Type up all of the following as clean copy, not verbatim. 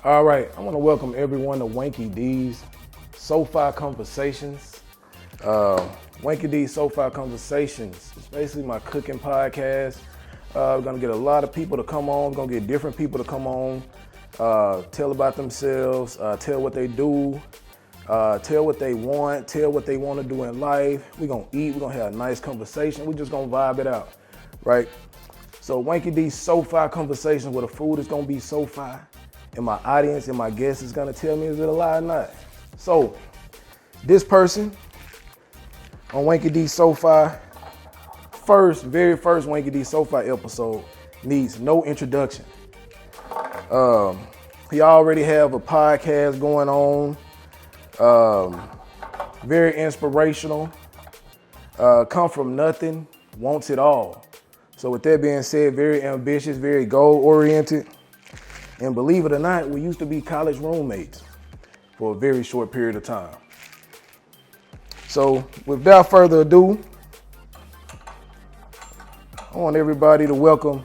All right, I want to welcome everyone to WankyDs SoFi Conversations. WankyDs SoFi Conversations is basically my cooking podcast. We're gonna get a lot of people to come on. We're gonna get different people to come on, tell about themselves, tell what they do, tell what they want, tell what they want to do in life. We're gonna eat. We're gonna have a nice conversation. We're just gonna vibe it out, right? So WankyDs SoFi Conversations, where the food is gonna be SoFi. And my audience and my guests is gonna tell me is it a lie or not. So, this person on WankyDs SoFi, very first WankyDs SoFi episode needs no introduction. He already have a podcast going on, very inspirational, come from nothing, wants it all. So with that being said, very ambitious, very goal-oriented. And believe it or not, we used to be college roommates for a very short period of time. So without further ado, I want everybody to welcome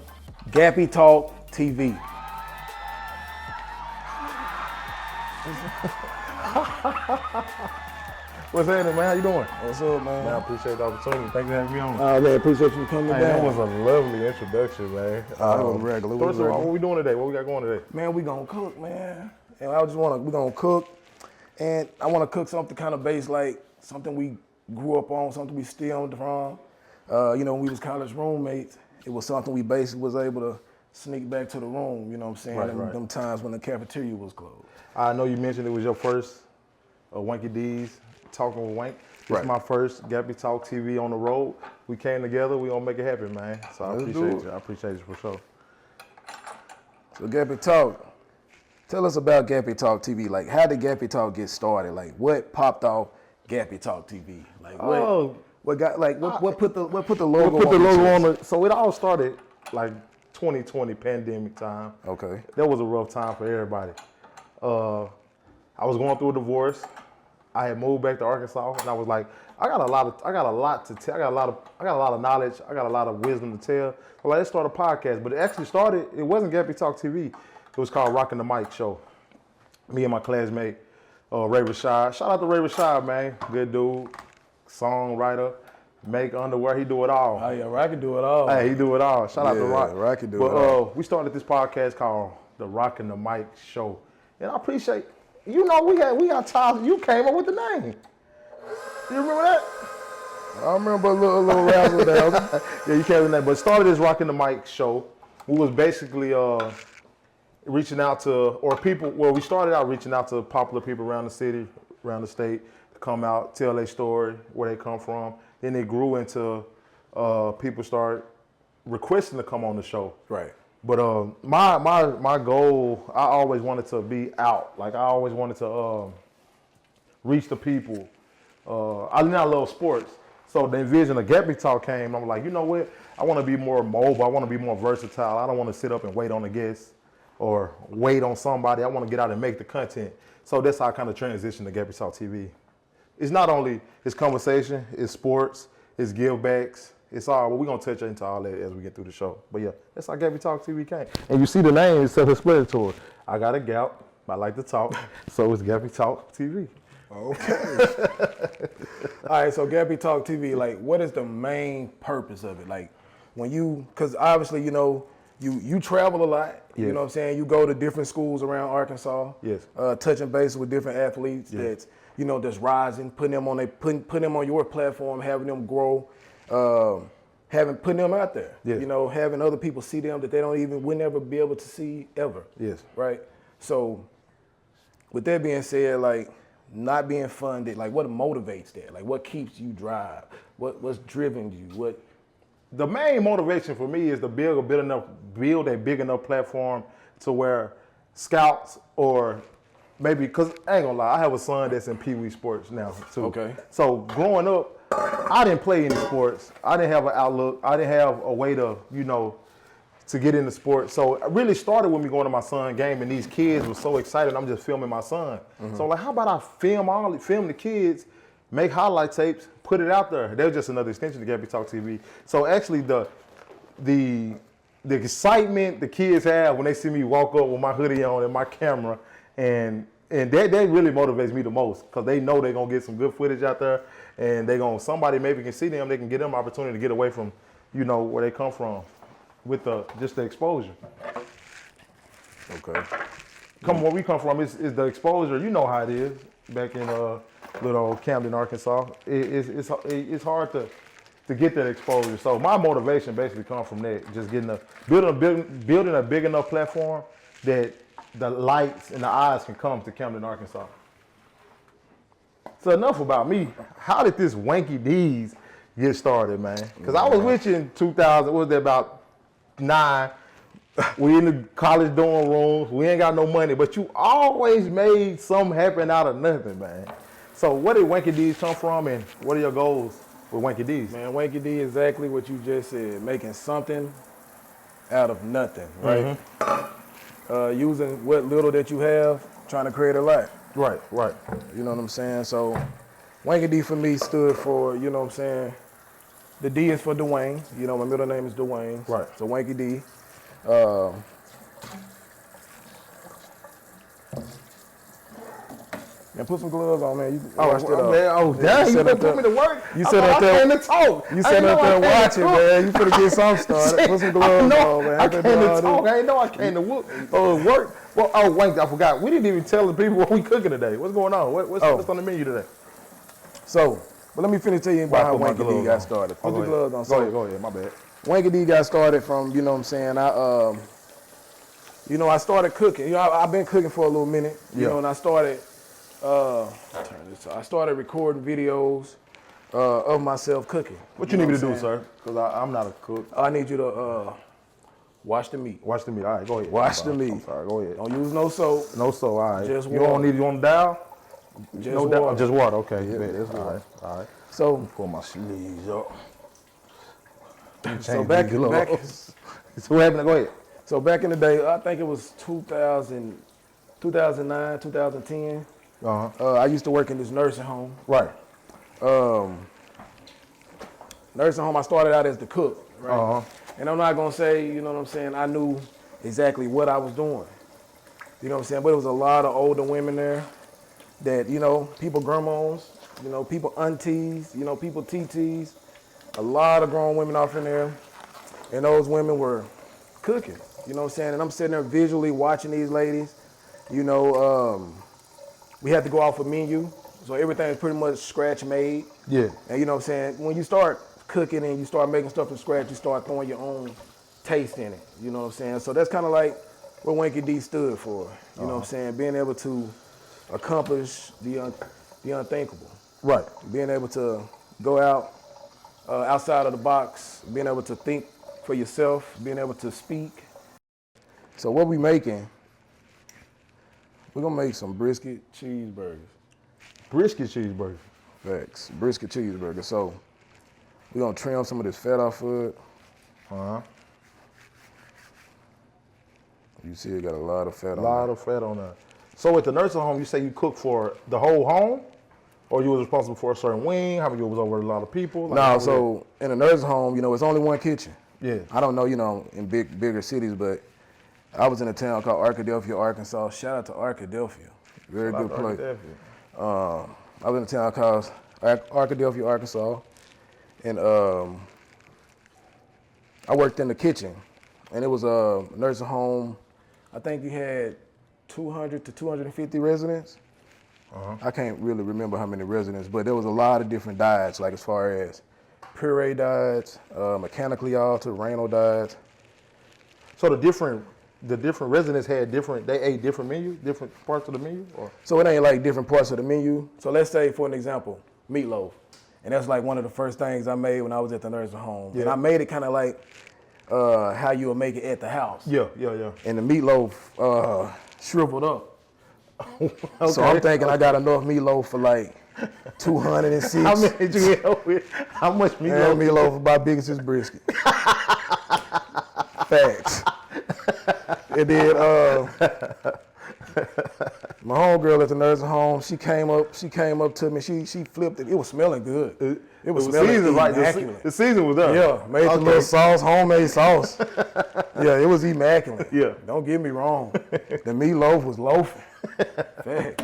Gappy Talk TV. What's happening, man? How you doing? What's up, man? Man, I appreciate the opportunity. Thank you for having me on. Man, appreciate you coming Hey, down. that was a lovely introduction, man. That was regular. First of all, what we doing today? What we got going today? Man, we gonna cook, man. And we gonna cook. And I wanna cook something kind of based like something we grew up on, something we stemmed from. When we was college roommates, it was something we basically was able to sneak back to the room, you know what I'm saying? Right. Them times when the cafeteria was closed. I know you mentioned it was your first WankyDs talking with Wank. This is my first Gappy Talk TV on the road. We came together, we gonna make it happen, man. So I appreciate you. I appreciate you for sure. So Gappy Talk, tell us about Gappy Talk TV. Like, how did Gappy Talk get started? Like, what popped off Gappy Talk TV? Like, what put the logo? What put the logo on it? So it all started like 2020 pandemic time. Okay. That was a rough time for everybody. I was going through a divorce. I had moved back to Arkansas, and I was like, I got a lot to tell. I got a lot of knowledge. I got a lot of wisdom to tell. So let's start a podcast. But it actually started. It wasn't Gappy Talk TV. It was called Rockin' the Mic Show. Me and my classmate Ray Rashad. Shout out to Ray Rashad, man. Good dude, songwriter, make underwear. He do it all. Oh yeah, Rock can do it all. Hey, he do it all. Shout out to Rock. Rock can do it all. We started this podcast called the Rockin' the Mic Show, and I appreciate. You know, we got ties. You came up with the name. You remember that? I remember a little razzle dazzle. Yeah, you came with that. But started this Rockin' the Mic Show. We was basically reaching out to, or people. Well, we started out reaching out to popular people around the city, around the state, to come out, tell their story, where they come from. Then it grew into people start requesting to come on the show. Right. But my goal, I always wanted to be out. Like I always wanted to reach the people. I love sports. So the vision of Gappy Talk came. I'm like, you know what? I want to be more mobile. I want to be more versatile. I don't want to sit up and wait on a guest or wait on somebody. I want to get out and make the content. So that's how I kind of transitioned to Gappy Talk TV. It's not only it's conversation, it's sports, it's give backs. It's all, but we're going to touch into all that as we get through the show. But yeah, that's how Gappy Talk TV came. And you see the name is self-explanatory. I got a gap. I like to talk. So it's Gappy Talk TV. Okay. All right, so Gappy Talk TV, like, what is the main purpose of it? Like, when you, because obviously, you know, you travel a lot. Yes. You know what I'm saying? You go to different schools around Arkansas. Yes. Touching base with different athletes that's, you know, that's rising, putting them on your platform, having them grow. Putting them out there, yes. You know, having other people see them that they would never be able to see ever. Yes. Right. So, with that being said, like not being funded, like what motivates that? Like what keeps you drive? What's driven you? What? The main motivation for me is to build a big enough platform to where scouts or maybe, cause I ain't gonna lie, I have a son that's in Pee Wee sports now too. Okay. So growing up, I didn't play any sports. I didn't have an outlook. I didn't have a way to, you know, to get into sports. So it really started with me going to my son's game, and these kids were so excited. I'm just filming my son. So I'm like, how about I film the kids, make highlight tapes, put it out there. That was just another extension to Gappy Talk TV. So actually the the excitement the kids have when they see me walk up with my hoodie on and my camera, and that really motivates me the most because they know they're gonna get some good footage out there, and somebody maybe can see them, they can get them opportunity to get away from, where they come from, with just the exposure. Okay. Where we come from is the exposure. You know how it is back in little old Camden, Arkansas. It's hard to get that exposure. So my motivation basically comes from that, just building a big enough platform that the lights and the eyes can come to Camden, Arkansas. So enough about me. How did this WankyDs get started, man? Because I was with you in 2000. What was that, about 9? We in the college dorm rooms. We ain't got no money, but you always made something happen out of nothing, man. So where did WankyDs come from, and what are your goals with WankyDs? Man, WankyD is exactly what you just said, making something out of nothing, right? Using what little that you have, trying to create a life. Right. You know what I'm saying? So WankyD for me stood for, you know what I'm saying, the D is for Dwayne. My middle name is Dwayne. Right. So WankyD. Man, put some gloves on, man. Dang, you done put me to work. You sit up there. I came to talk. You sit up there watching, man. You finna get something started. Put some gloves on, man. I came to talk. I ain't know I came to work. Well, Wank, I forgot. We didn't even tell the people what we cooking today. What's going on? What's on the menu today? So, let me finish telling you about how WankyD got started. Put your gloves on. Go ahead, my bad. WankyD got started from, you know what I'm saying, I started cooking. I've been cooking for a little minute, you know, and I started recording videos of myself cooking. What you need me to do, sir? Because I'm not a cook. I need you to wash the meat. Wash the meat. All right, go ahead. Wash the meat. I'm sorry, go ahead. Don't use no soap. No soap, all right. Just you water. don't need you on the dial? Just water. Just water, okay. Yeah, that's all right. So, pull my sleeves up. So back so what happened? Go ahead. So back in the day, I think it was 2009, 2010. I used to work in this nursing home. Right. Nursing home, I started out as the cook, right? And I'm not gonna say, you know what I'm saying, I knew exactly what I was doing. You know what I'm saying? But it was a lot of older women there that, people grandmas, people aunties, people TTs, a lot of grown women off in there. And those women were cooking, you know what I'm saying? And I'm sitting there visually watching these ladies. We had to go off a menu, so everything is pretty much scratch made. Yeah. And you know what I'm saying? When you start cooking and you start making stuff from scratch, you start throwing your own taste in it, you know what I'm saying? So that's kind of like what WankyD stood for, you know what I'm saying? Being able to accomplish the unthinkable. Right. Being able to go out outside of the box, being able to think for yourself, being able to speak. So what we making, we're gonna make some brisket cheeseburgers. Brisket cheeseburger. Facts, brisket cheeseburger. So we're gonna trim some of this fat off of it. You see it got a lot of fat on it. A lot of fat on that. So at the nursing home, you say you cook for the whole home? Or you was responsible for a certain wing? How many you was over a lot of people? So in a nursing home, it's only one kitchen. Yeah. I don't know, in bigger cities, but I was in a town called Arkadelphia, Arkansas. Shout out to Arkadelphia. Very good place. I was in a town called Arkadelphia, Arkansas. And I worked in the kitchen. And it was a nursing home. I think you had 200 to 250 residents. I can't really remember how many residents, but there was a lot of different diets, like as far as puree diets, mechanically altered, Rano diets. So the different residents had they ate different menus, different parts of the menu? Or? So it ain't like different parts of the menu. So let's say, for an example, meatloaf. And that's like one of the first things I made when I was at the nursing home. Yeah. And I made it kind of like how you would make it at the house. Yeah. And the meatloaf shriveled up. Okay. So I'm thinking I got enough meatloaf for like 206. How many did you get with? How much meatloaf? And meatloaf about big as this brisket. Facts. It did. My homegirl at the nursing home, she came up to me. She flipped it. It was smelling good. It was smelling seasoned, right? immaculate. The season was done. Yeah, made the little sauce, homemade sauce. Yeah, it was immaculate. Yeah. Don't get me wrong. The meatloaf was loafing. Fact.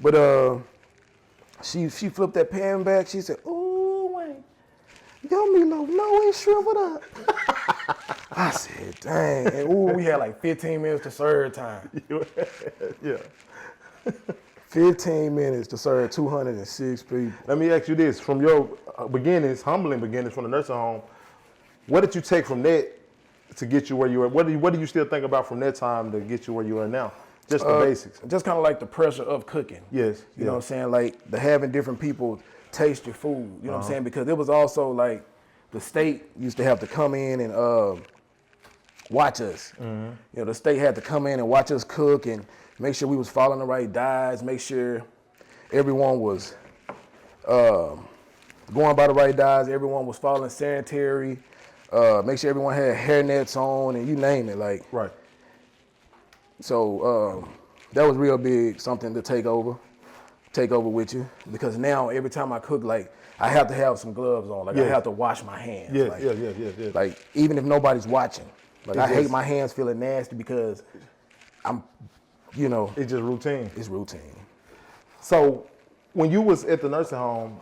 But she flipped that pan back. She said, "Ooh, wait, your meatloaf, no, it shriveled up." I said, "Dang!" And ooh, we had like 15 minutes to serve time. Yeah. 15 minutes to serve 206 people. Let me ask you this: from your beginnings, humbling beginnings from the nursing home, what did you take from that to get you where you are? What do you still think about from that time to get you where you are now? Just the basics. Just kind of like the pressure of cooking. Yes. You know what I'm saying? Like the having different people taste your food. You know what I'm saying? Because it was also like the state used to have to come in and watch us. You know, the state had to come in and watch us cook and make sure we was following the right dyes, make sure everyone was going by the right dyes, everyone was following sanitary, make sure everyone had hair nets on, and you name it. Like, Right. so that was real big, something to take over with you. Because now every time I cook, like I have to have some gloves on. Like I have to wash my hands. Yes, like, yes. Like even if nobody's watching. Like I Yes. hate my hands feeling nasty because I'm, you know, It's just routine. it's routine. So when you was at the nursing home,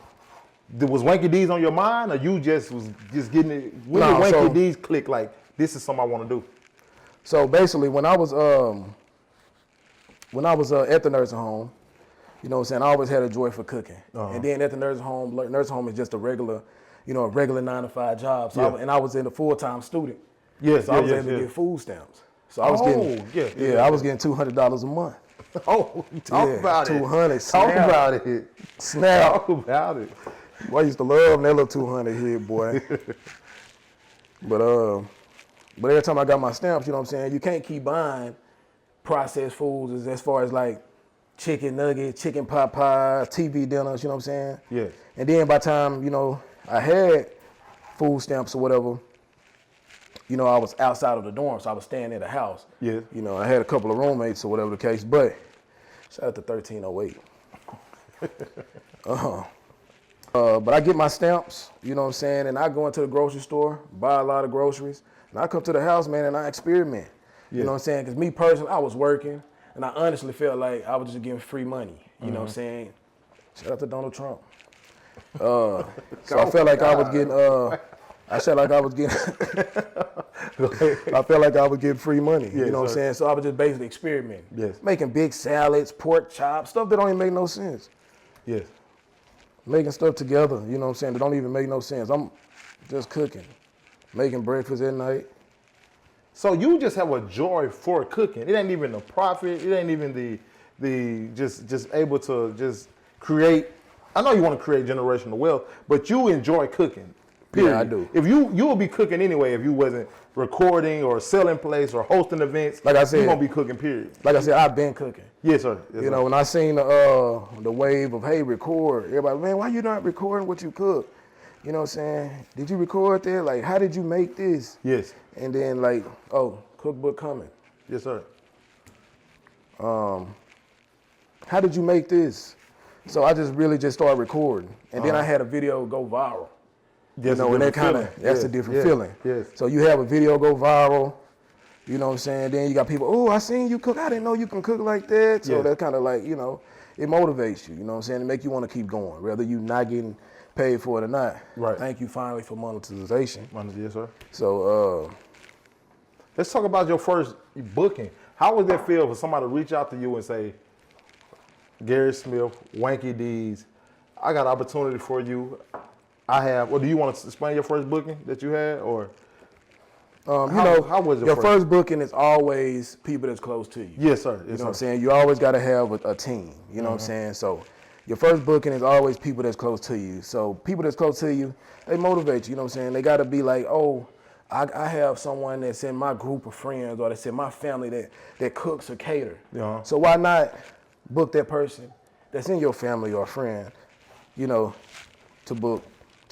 was WankyDs on your mind, or you just was getting it? When No, did so- WankyDs click? Like this is something I want to do. So basically, when I was at the nursing home, you know what I'm saying, I always had a joy for cooking. And then at the nursing home is just a regular, you know, a regular 9-to-5 job. So Yeah. I was in a full-time student. Yes, So I was able to get food stamps. So I was yeah. I was getting $200 a month. Oh, talk about it. 200. Talk snap. about it. Snap. Talk about it. Boy, I used to love that little 200 hit, boy. But every time I got my stamps, you know what I'm saying, you can't keep buying processed foods as far as like chicken nuggets, chicken pot pies, TV dinners, you know what I'm saying? Yes. And then by the time, you know, I had food stamps or whatever, you know, I was outside of the dorm, so I was staying at the house. Yeah. You know, I had a couple of roommates or whatever the case, but shout out to 1308. But I get my stamps, you know what I'm saying, and I go into the grocery store, buy a lot of groceries, and I come to the house, man, and I experiment. You know what I'm saying? Because me personally, I was working, and I honestly felt like I was just getting free money. You know what I'm saying? Shout out to Donald Trump. So I felt like I was getting, I felt like I was getting free money. You know what I'm saying? So I was just basically experimenting. Yes. Making big salads, pork chops, stuff that don't even make no sense. Yes. Making stuff together, you know what I'm saying, that don't even make no sense. I'm just cooking, making breakfast at night. So you just have a joy for cooking. It ain't even the profit. It ain't even the just able to just create. I know you want to create generational wealth, but you enjoy cooking. Period. Yeah, I do. If you would be cooking anyway if you wasn't recording or selling plays or hosting events. Like I said, you're gonna be cooking. Period. Like I said, I've been cooking. Yes, sir. Yes, You know, when I seen the wave of, hey, record, everybody, man, why you not recording what you cook? You know what I'm saying? Did you record that? Like, how did you make this? Yes. And then like, oh, cookbook coming. Yes, sir. How did you make this? So I just started recording. And then I had a video go viral. That's you know, and that kind of, that's a different feeling. Yes. So you have a video go viral, you know what I'm saying? Then you got people, oh, I seen you cook. I didn't know you can cook like that. So that kind of like, you know, it motivates you, you know what I'm saying? It make you want to keep going, whether you not getting paid for it or not. Right. Thank you finally for monetization. Yes, sir. So, Let's talk about your first booking. How would that feel for somebody to reach out to you and say, Gary Smith, WankyDs, I got an opportunity for you. I have, or do you want to explain your first booking that you had, or? you know, how was your first booking is always people that's close to you. Yes, sir. Yes, You know what I'm saying? You always got to have a team. You know what I'm saying? So your first booking is always people that's close to you. So people that's close to you, they motivate you. You know what I'm saying? They got to be like, oh, I have someone that's in my group of friends or that's in my family that cooks or cater. Yeah. So why not book that person that's in your family or friend, you know, to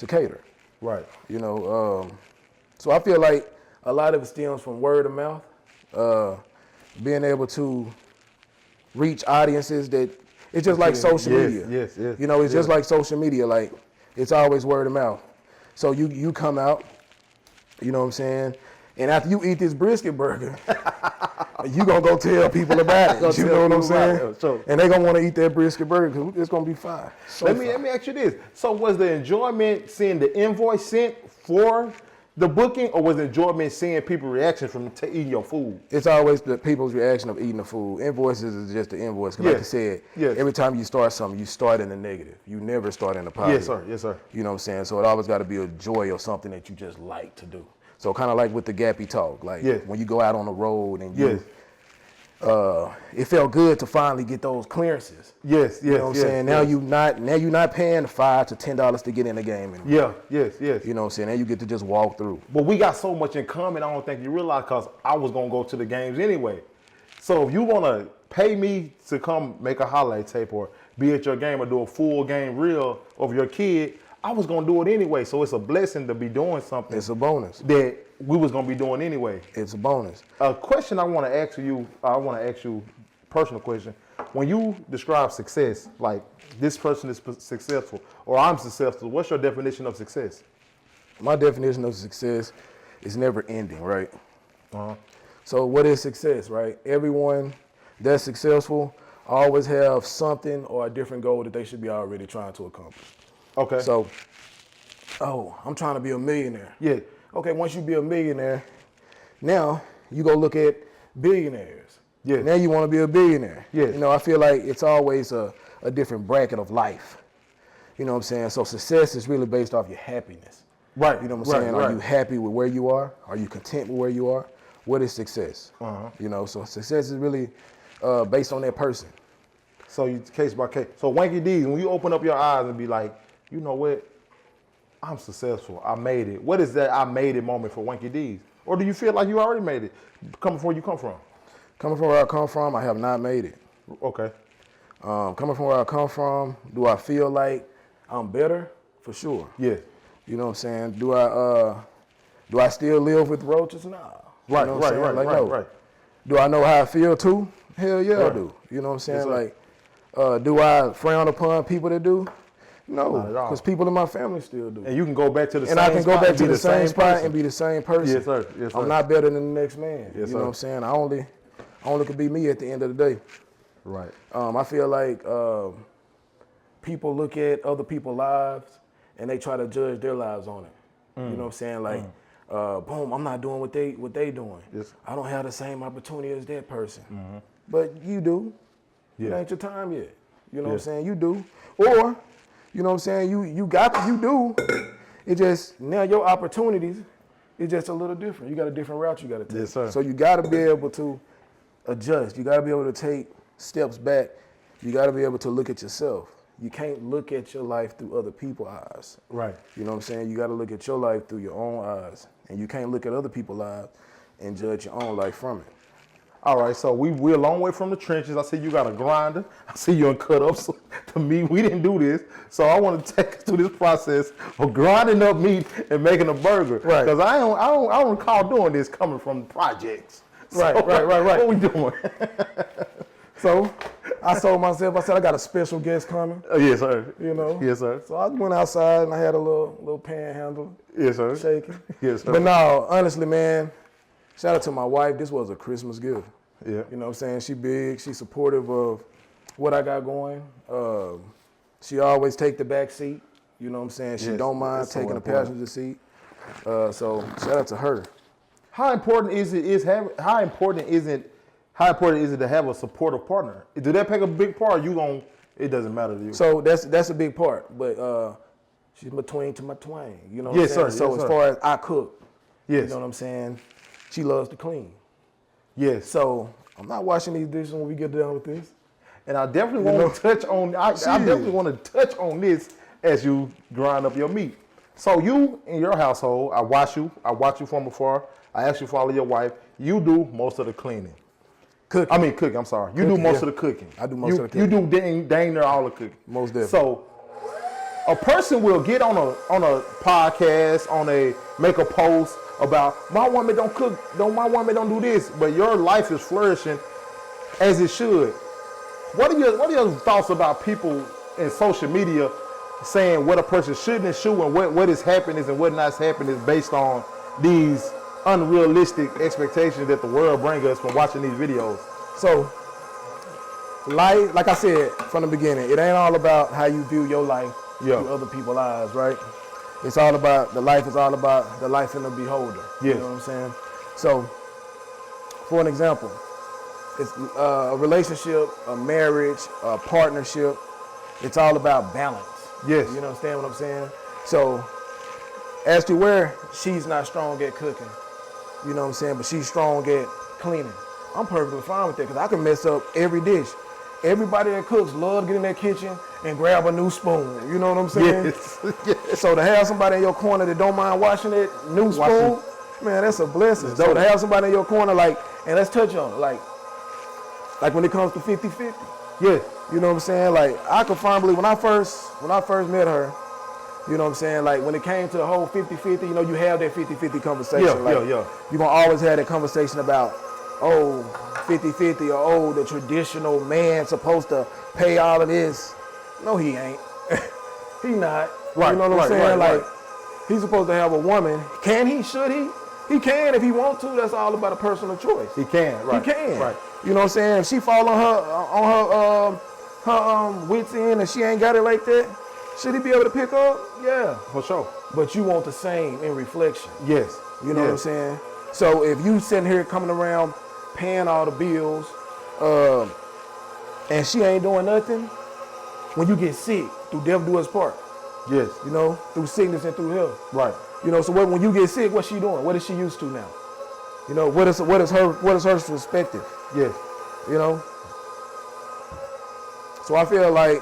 cater. Right. You know, so I feel like a lot of it stems from word of mouth, being able to reach audiences that it's just like social media. Yes. You know, it's just like social media. Like it's always word of mouth. So you come out, you know what I'm saying? And after you eat this brisket burger, you gonna go tell people about it. You know what I'm saying? And they gonna want to eat that brisket burger because it's gonna be fine. So let me ask you this. So was the enjoyment seeing the invoice sent for the booking, or was the enjoyment seeing people's reactions from eating your food? It's always the people's reaction of eating the food. Invoices is just the invoice. Like you said, every time you start something, you start in the negative. You never start in the positive. Yes, sir. You know what I'm saying? So it always got to be a joy or something that you just like to do. So kind of like with the Gappy Talk, like when you go out on the road and you, it felt good to finally get those clearances. Yes. You know what I'm saying? Now you're not paying $5 to $10 to get in the game anymore. Yes. You know what I'm saying? Now you get to just walk through. But we got so much in common, I don't think you realize, because I was gonna go to the games anyway. So if you wanna pay me to come make a highlight tape or be at your game or do a full game reel of your kid, I was gonna do it anyway. So it's a blessing to be doing something. It's a bonus that we was gonna be doing anyway. It's a bonus. A question I want to ask you. I want to ask you a personal question. When you describe success, like this person is successful or I'm successful, what's your definition of success? My definition of success is never ending, right? So what is success, right? Everyone that's successful always have something or a different goal that they should be already trying to accomplish. Okay. So, I'm trying to be a millionaire. Yeah. Okay, once you be a millionaire, now you go look at billionaires. Yeah. Now you want to be a billionaire. Yeah. You know, I feel like it's always a different bracket of life. You know what I'm saying? So success is really based off your happiness. Right. You know what I'm saying? Are you happy with where you are? Are you content with where you are? What is success? You know, so success is really based on that person. So you case by case. So WankyDs, when you open up your eyes and be like, you know what? I'm successful. I made it. What is that I made it moment for WankyDs? Or do you feel like you already made it? Coming from where you come from? Coming from where I come from, I have not made it. Okay. Coming from where I come from, do I feel like I'm better? For sure. Yeah. You know what I'm saying? Do I still live with roaches? Nah. Right, you know what I'm saying? right. Do I know how I feel too? Hell yeah, I do. You know what I'm saying? Yes, do I frown upon people that do? No, not at all. because people in my family still do. And you can go back to the same spot. And I can go back to the same spot person. and be the same person. Yes, sir. Yes, sir. I'm not better than the next man. Yes, you know what I'm saying? I only could be me at the end of the day. Right. I feel like people look at other people's lives and they try to judge their lives on it. You know what I'm saying? Like, boom, I'm not doing what they doing. Yes. I don't have the same opportunity as that person. But you do. Yeah. It ain't your time yet. You know what I'm saying? You do. Or, you know what I'm saying? You do. It just, now your opportunities is just a little different. You got a different route you got to take. Yes, sir. So you got to be able to adjust. You got to be able to take steps back. You got to be able to look at yourself. You can't look at your life through other people's eyes. Right. You know what I'm saying? You got to look at your life through your own eyes. And you can't look at other people's lives and judge your own life from it. All right, so we're a long way from the trenches. I see you got a grinder. I see you in cut-ups. So to me, we didn't do this. So I want to take us through this process of grinding up meat and making a burger. Right. Because I don't recall doing this coming from the projects. Right. What we doing? So I told myself, I said, I got a special guest coming. Yes, sir. You know? Yes, sir. So I went outside and I had a little panhandle. Yes, sir. Shaking. Yes, sir. But no, honestly, man, shout out to my wife. This was a Christmas gift. Yeah. You know what I'm saying? She big. She supportive of what I got going. She always take the back seat. You know what I'm saying? She don't mind taking the passenger seat. So shout out to her. How important is it to have a supportive partner? Do that play a big part? It doesn't matter to you. So that's a big part. But she's between to my twang. You know what I'm Yes, saying? sir. So Yes, as sir. far as I cook, Yes. you know what I'm saying? She loves to clean. Yes. So I'm not washing these dishes when we get done with this. And I definitely want to touch on. I definitely want to touch on this as you grind up your meat. So you in your household, I watch you from afar. I actually follow your wife. You do most of the cleaning. Cooking. I'm sorry. You do most of the cooking. I do most of the cooking. You do dang near all the cooking. Most definitely. So a person will get on a podcast, make a post about my woman don't cook, my woman don't do this, but your life is flourishing as it should. What are your thoughts about people in social media saying what a person shouldn't shoot and what is happiness and what not happiness based on these unrealistic expectations that the world brings us from watching these videos? So, life, like I said from the beginning, it ain't all about how you view your life through other people's eyes, right? It's all about, the life is all about the life in the beholder. Yes. You know what I'm saying? So, for an example, it's a relationship, a marriage, a partnership. It's all about balance. Yes. You understand what I'm saying? So, as to where she's not strong at cooking, you know what I'm saying, but she's strong at cleaning. I'm perfectly fine with that because I can mess up every dish. Everybody that cooks love to get in their kitchen and grab a new spoon. You know what I'm saying? Yes. Yes. So to have somebody in your corner that don't mind washing that new spoon, man, that's a blessing. So to have somebody in your corner, like, and let's touch on it, like when it comes to 50-50. Yeah. You know what I'm saying? Like, I confirm believe when I first met her, you know what I'm saying? Like, when it came to the whole 50-50, you know, you have that 50-50 conversation. Yeah, like, yeah. You're going to always have that conversation about, 50-50 or the traditional man supposed to pay all of this. No, he ain't. He not. Right, you know what I'm saying? right. He's supposed to have a woman. Can he? Should he? He can if he want to. That's all about a personal choice. He can, right. He can. Right. You know what I'm saying? If she fall on her wits end and she ain't got it like that, should he be able to pick up? Yeah. For sure. But you want the same in reflection. Yes. You know what I'm saying? So if you sitting here coming around paying all the bills, and she ain't doing nothing, when you get sick, through death do us part. Yes. You know, through sickness and through health. Right. You know, so when you get sick, what's she doing? What is she used to now? You know, what is her perspective? Yes. You know? So I feel like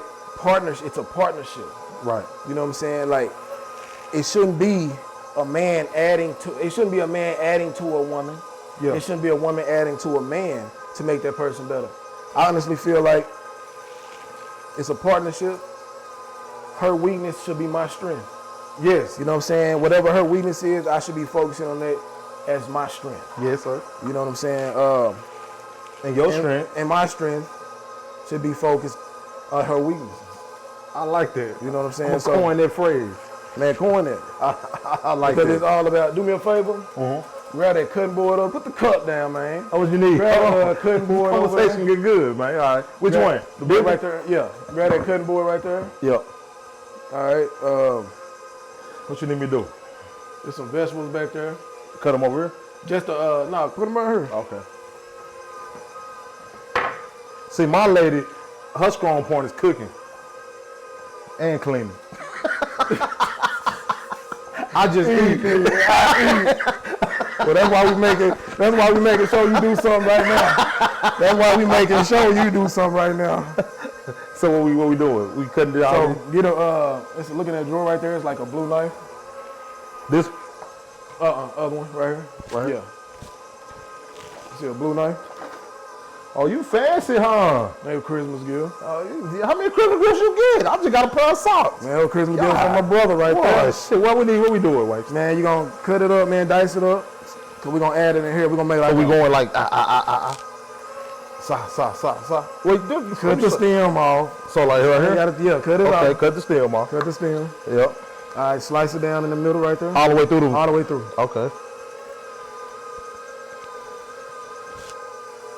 it's a partnership. Right. You know what I'm saying? Like, it shouldn't be a man adding to a woman. Yeah. It shouldn't be a woman adding to a man to make that person better. I honestly feel like it's a partnership. Her weakness should be my strength. Yes. You know what I'm saying? Whatever her weakness is, I should be focusing on that as my strength. Yes, sir. You know what I'm saying? And your strength. And my strength should be focused on her weaknesses. I like that. You know what I'm saying? I'm gonna coin that phrase. Man, coin that. I like because that. it's all about, do me a favor. Mm-hmm. Grab that cutting board up. Put the cup down, man. Oh, what you need? Grab a cutting board over there. Conversation get good, man. All right. Which one? The big right there? Yeah. Grab that cutting board right there. Yeah. All right. What you need me to do? There's some vegetables back there. Cut them over here? Just no, put them right here. Okay. See, my lady, her strong point is cooking and cleaning. I just eat. Well, that's why we making sure you do something right now. That's why we making sure you do something right now. So what we doing? We cutting it out. So get let's look at that drawer right there. It's like a blue knife. This? Other one right here. Right here? Yeah. You see a blue knife? Oh, you fancy, huh? Maybe Christmas gift. How many Christmas gifts you get? I just got a pair of socks. Man, Christmas gift from my brother right there. Shit, what we doing, Wake? Man, you gonna cut it up, man, dice it up. Cause we gonna add it in here. We gonna make like. So we going like Sa. Wait, cut the stem off. So like right here? Cut it off. Okay, cut the stem off. Cut the stem. Yep. All right, slice it down in the middle right there. All the way through All the way through. Okay.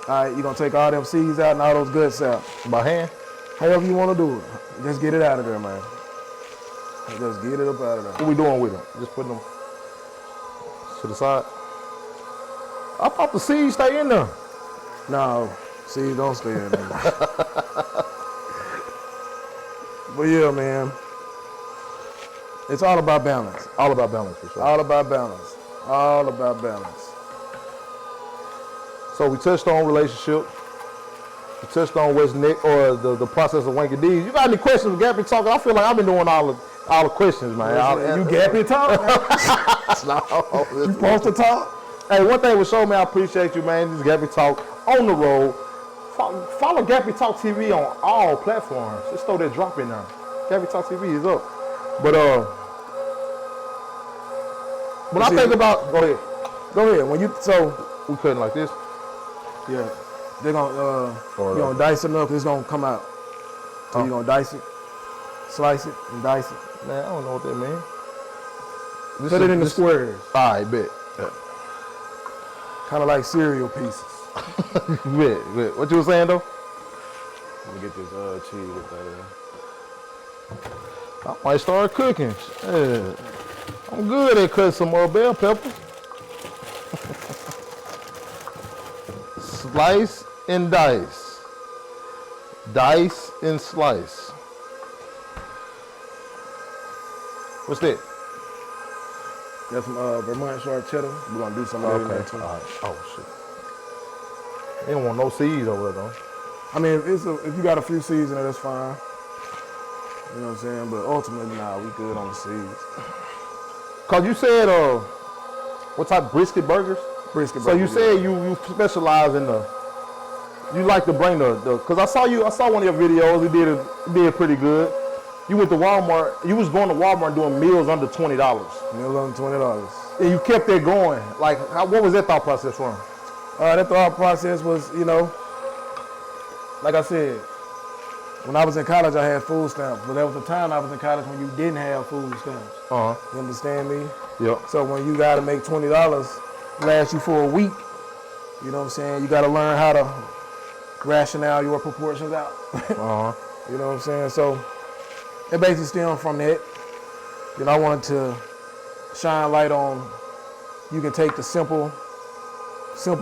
All right, you're going to take all them seeds out and all those guts out. By hand? However you want to do it. Just get it out of there, man. Just get it up out of there. What we doing with them? Just putting them to the side? I thought the seeds stay in there. No, seeds don't stay in there. But yeah, man. It's all about balance. All about balance, for sure. All about balance. All about balance. So we touched on relationship. We touched on what's next, or the process of WankyDs. You got any questions with Gappy Talk? I feel like I've been doing all the questions, man. You Gappy Talk? You supposed to talk? Hey, one thing with show, man, I appreciate you, man. This is Gappy Talk on the road. Follow Gappy Talk TV on all platforms. Just throw that drop in there. Gappy Talk TV is up. But when I think about, go ahead. Go ahead. When you We cutting like this. Yeah. They're gonna, you're gonna dice enough, it's gonna come out. So you're gonna dice it, slice it, and dice it. Man, I don't know what that means. Put it in the squares. All right, bet. Kind of like cereal pieces. Bet. What you were saying, though? Let me get this cheese up out of there. I might start cooking. Shit. I'm good at cutting some bell peppers. Slice and dice. Dice and slice. What's that? That's some Vermont sharp cheddar. We're gonna do some of that in there too. All right. Oh shit. They don't want no seeds over there though. I mean, if you got a few seeds in there, that's fine. You know what I'm saying? But ultimately, nah, we good on the seeds. Cause you said what type brisket burgers? Brisket So burgers. you said you specialize in you like to bring the cause I saw one of your videos, you did pretty good. You went to Walmart, you was going to Walmart doing meals under $20. Meals under $20. And you kept that going. Like, what was that thought process from? That thought process was, you know, like I said, when I was in college, I had food stamps. But there was a time I was in college when you didn't have food stamps. Uh-huh. You understand me? Yep. So when you got to make $20 last you for a week, you know what I'm saying? You got to learn how to rationale your proportions out. Uh-huh. You know what I'm saying? So it basically stemmed from that. You know, I wanted to shine light on you can take the simple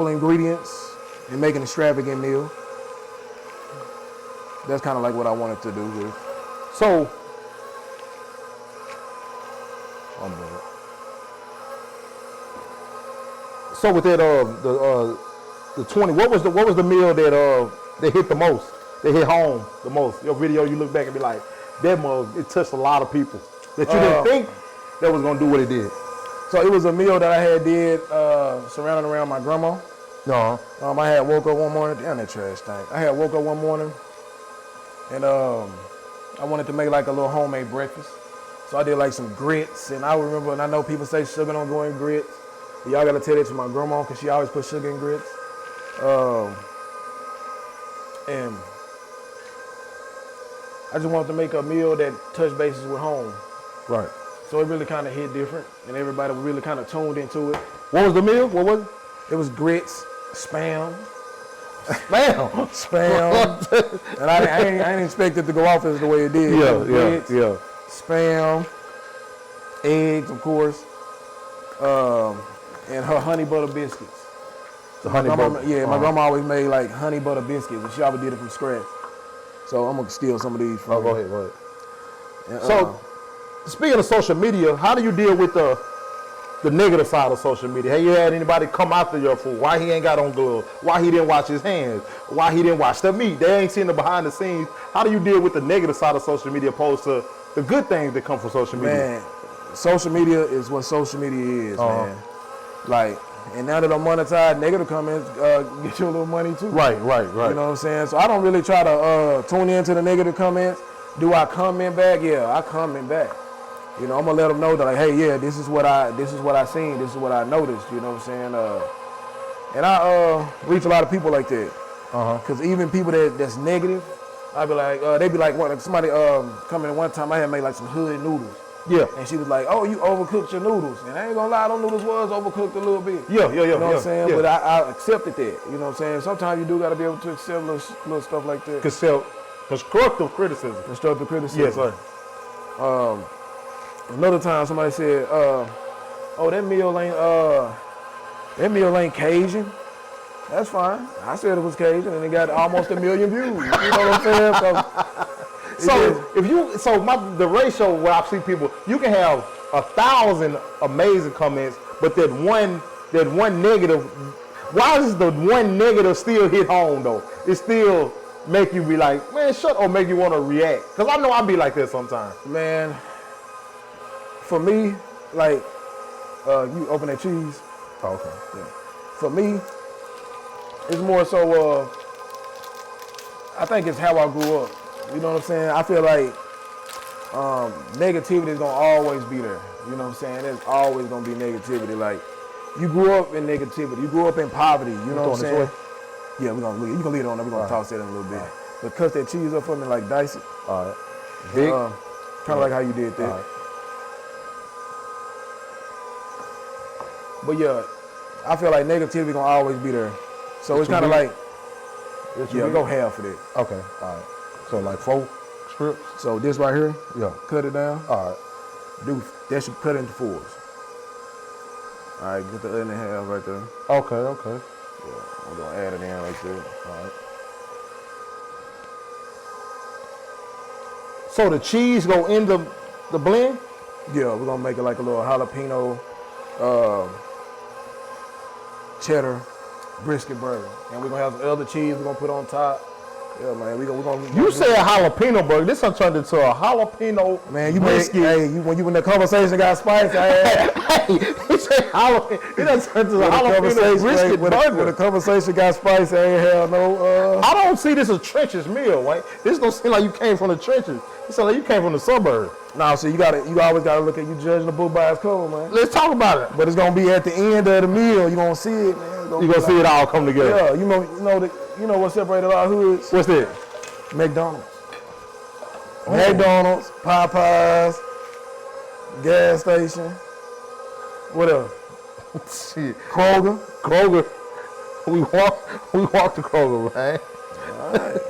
ingredients and make an extravagant meal. That's kind of like what I wanted to do here. So, so with that the 20, what was the meal that hit the most? That hit home the most? Your video, you look back and be like, that mug, it touched a lot of people that you didn't think that was gonna do what it did. So it was a meal that I had did surrounding around my grandma. No. I had woke up one morning, damn that trash thing. I had woke up one morning and I wanted to make like a little homemade breakfast. So I did like some grits, and I remember, and I know people say sugar don't go in grits. But y'all gotta tell that to my grandma because she always put sugar in grits. And I just wanted to make a meal that touched bases with home. Right. So it really kind of hit different, and everybody really kind of tuned into it. What was the meal? What was it? It was grits, spam. Spam. Spam. And I ain't expect it to go off as the way it did. Grits, spam, eggs, of course, and her honey butter biscuits. The honey butter? Yeah, my grandma always made like honey butter biscuits, and she always did it from scratch. So I'm gonna steal some of these from her. Go ahead. And, so, speaking of social media, how do you deal with the negative side of social media? Have you had anybody come after your food? Why he ain't got on gloves? Why he didn't wash his hands? Why he didn't wash the meat? They ain't seen the behind the scenes. How do you deal with the negative side of social media opposed to the good things that come from social media? Man, social media is what social media is, man. Like, and now that I'm monetized, negative comments get you a little money too. Right. You know what I'm saying? So I don't really try to tune into the negative comments. Do I comment back? Yeah, I comment back. You know, I'm gonna let them know that, like, hey, yeah, this is what I seen, this is what I noticed. You know what I'm saying? And I reach a lot of people like that. Cause even people that's negative, I be like, they be like, what? Somebody come in one time, I had made like some hood noodles. Yeah. And she was like, oh, you overcooked your noodles. And I ain't gonna lie, those noodles was overcooked a little bit. Yeah. You know what I'm saying? Yeah. But I accepted that. You know what I'm saying? Sometimes you do gotta be able to accept little stuff like that. Constructive criticism. Constructive criticism. Yes, sir. Another time somebody said, oh, that meal ain't Cajun. That's fine. I said it was Cajun and it got almost 1 million views. You know what I'm saying? The ratio where I see people, you can have 1,000 amazing comments, but that one negative, why does the one negative still hit home though? It still make you be like, man, shut, or make you want to react? Because I know I be like that sometimes. Man, for me, like, you open that cheese. Oh, okay. Yeah. For me, it's more so, I think it's how I grew up. You know what I'm saying? I feel like negativity is gonna always be there. You know what I'm saying? There's always gonna be negativity. Like, you grew up in negativity. You grew up in poverty. You know what I'm saying? Yeah, you can leave it on there. We're gonna toss that in a little bit. Right. But cut that cheese up for me, like dice it. All right. Big. Kind of like how you did that. All right. But yeah, I feel like negativity gonna always be there. So it's kind of like, yeah, go half of it. Okay. All right. So like 4 strips. So this right here, Yeah. cut it down. All right. That should cut into 4s. All right, get the other half right there. Okay. Okay. Yeah, I'm gonna add it in right there. All right. So the cheese go in the blend? Yeah, we're gonna make it like a little jalapeno, cheddar, brisket burger, and we're gonna have some other cheese we're gonna put on top. Yeah, man, we're gonna. You said jalapeno burger. This one turned into a jalapeno. Man, you brisket. when you when the conversation got spicy, Hey, he said jalapeno. It done turned to a jalapeno brisket burger. When the conversation got spicy, I ain't had no. I don't see this as trenches meal, right? This don't seem like you came from the trenches. It sounds like you came from the suburbs. Nah, so you always gotta look at you judging the book by its cover, man. Let's talk about it. But it's gonna be at the end of the meal. You gonna see it, man. You gonna see it all come together. Yeah, you know what separated our hoods? What's that? McDonald's. McDonald's, Popeyes, gas station. What else? Shit. Kroger. We walk to Kroger, man. All right.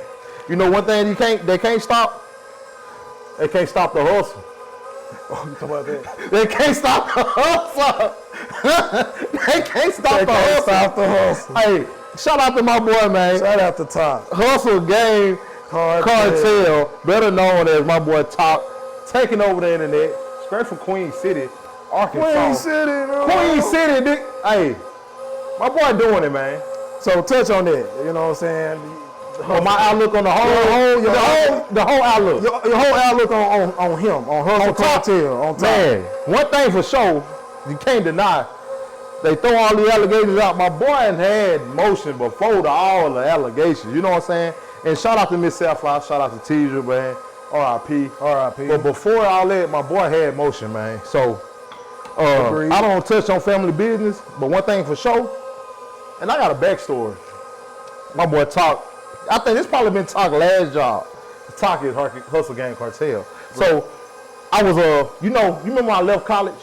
You know one thing they can't stop? They can't stop the hustle. Oh, you talking about that? They can't stop the hustle. They can't stop They the can't hustle. stop the hustle. Hey, shout out to my boy, man. Shout out to Top. Hustle Game Cartel, better known as my boy Top, taking over the internet, straight from Queen City, Arkansas. Queen City, no. Queen City, dude. Hey, my boy doing it, man. So touch on that. You know what I'm saying? My outlook on the whole outlook. Your whole outlook on him, on Hustle Cartel, on Top. Man, one thing for sure, you can't deny, they throw all the allegations out. My boy had motion before all the allegations, you know what I'm saying? And shout out to Miss Sapphire, shout out to Teaser, man, R.I.P. R.I.P. But before all that, my boy had motion, man. So, Agreed. I don't touch on family business, but one thing for sure, and I got a backstory. My boy Talk, I think this probably been Talk last job. Talk is Hustle Gang Cartel. Right. So I was you remember when I left college?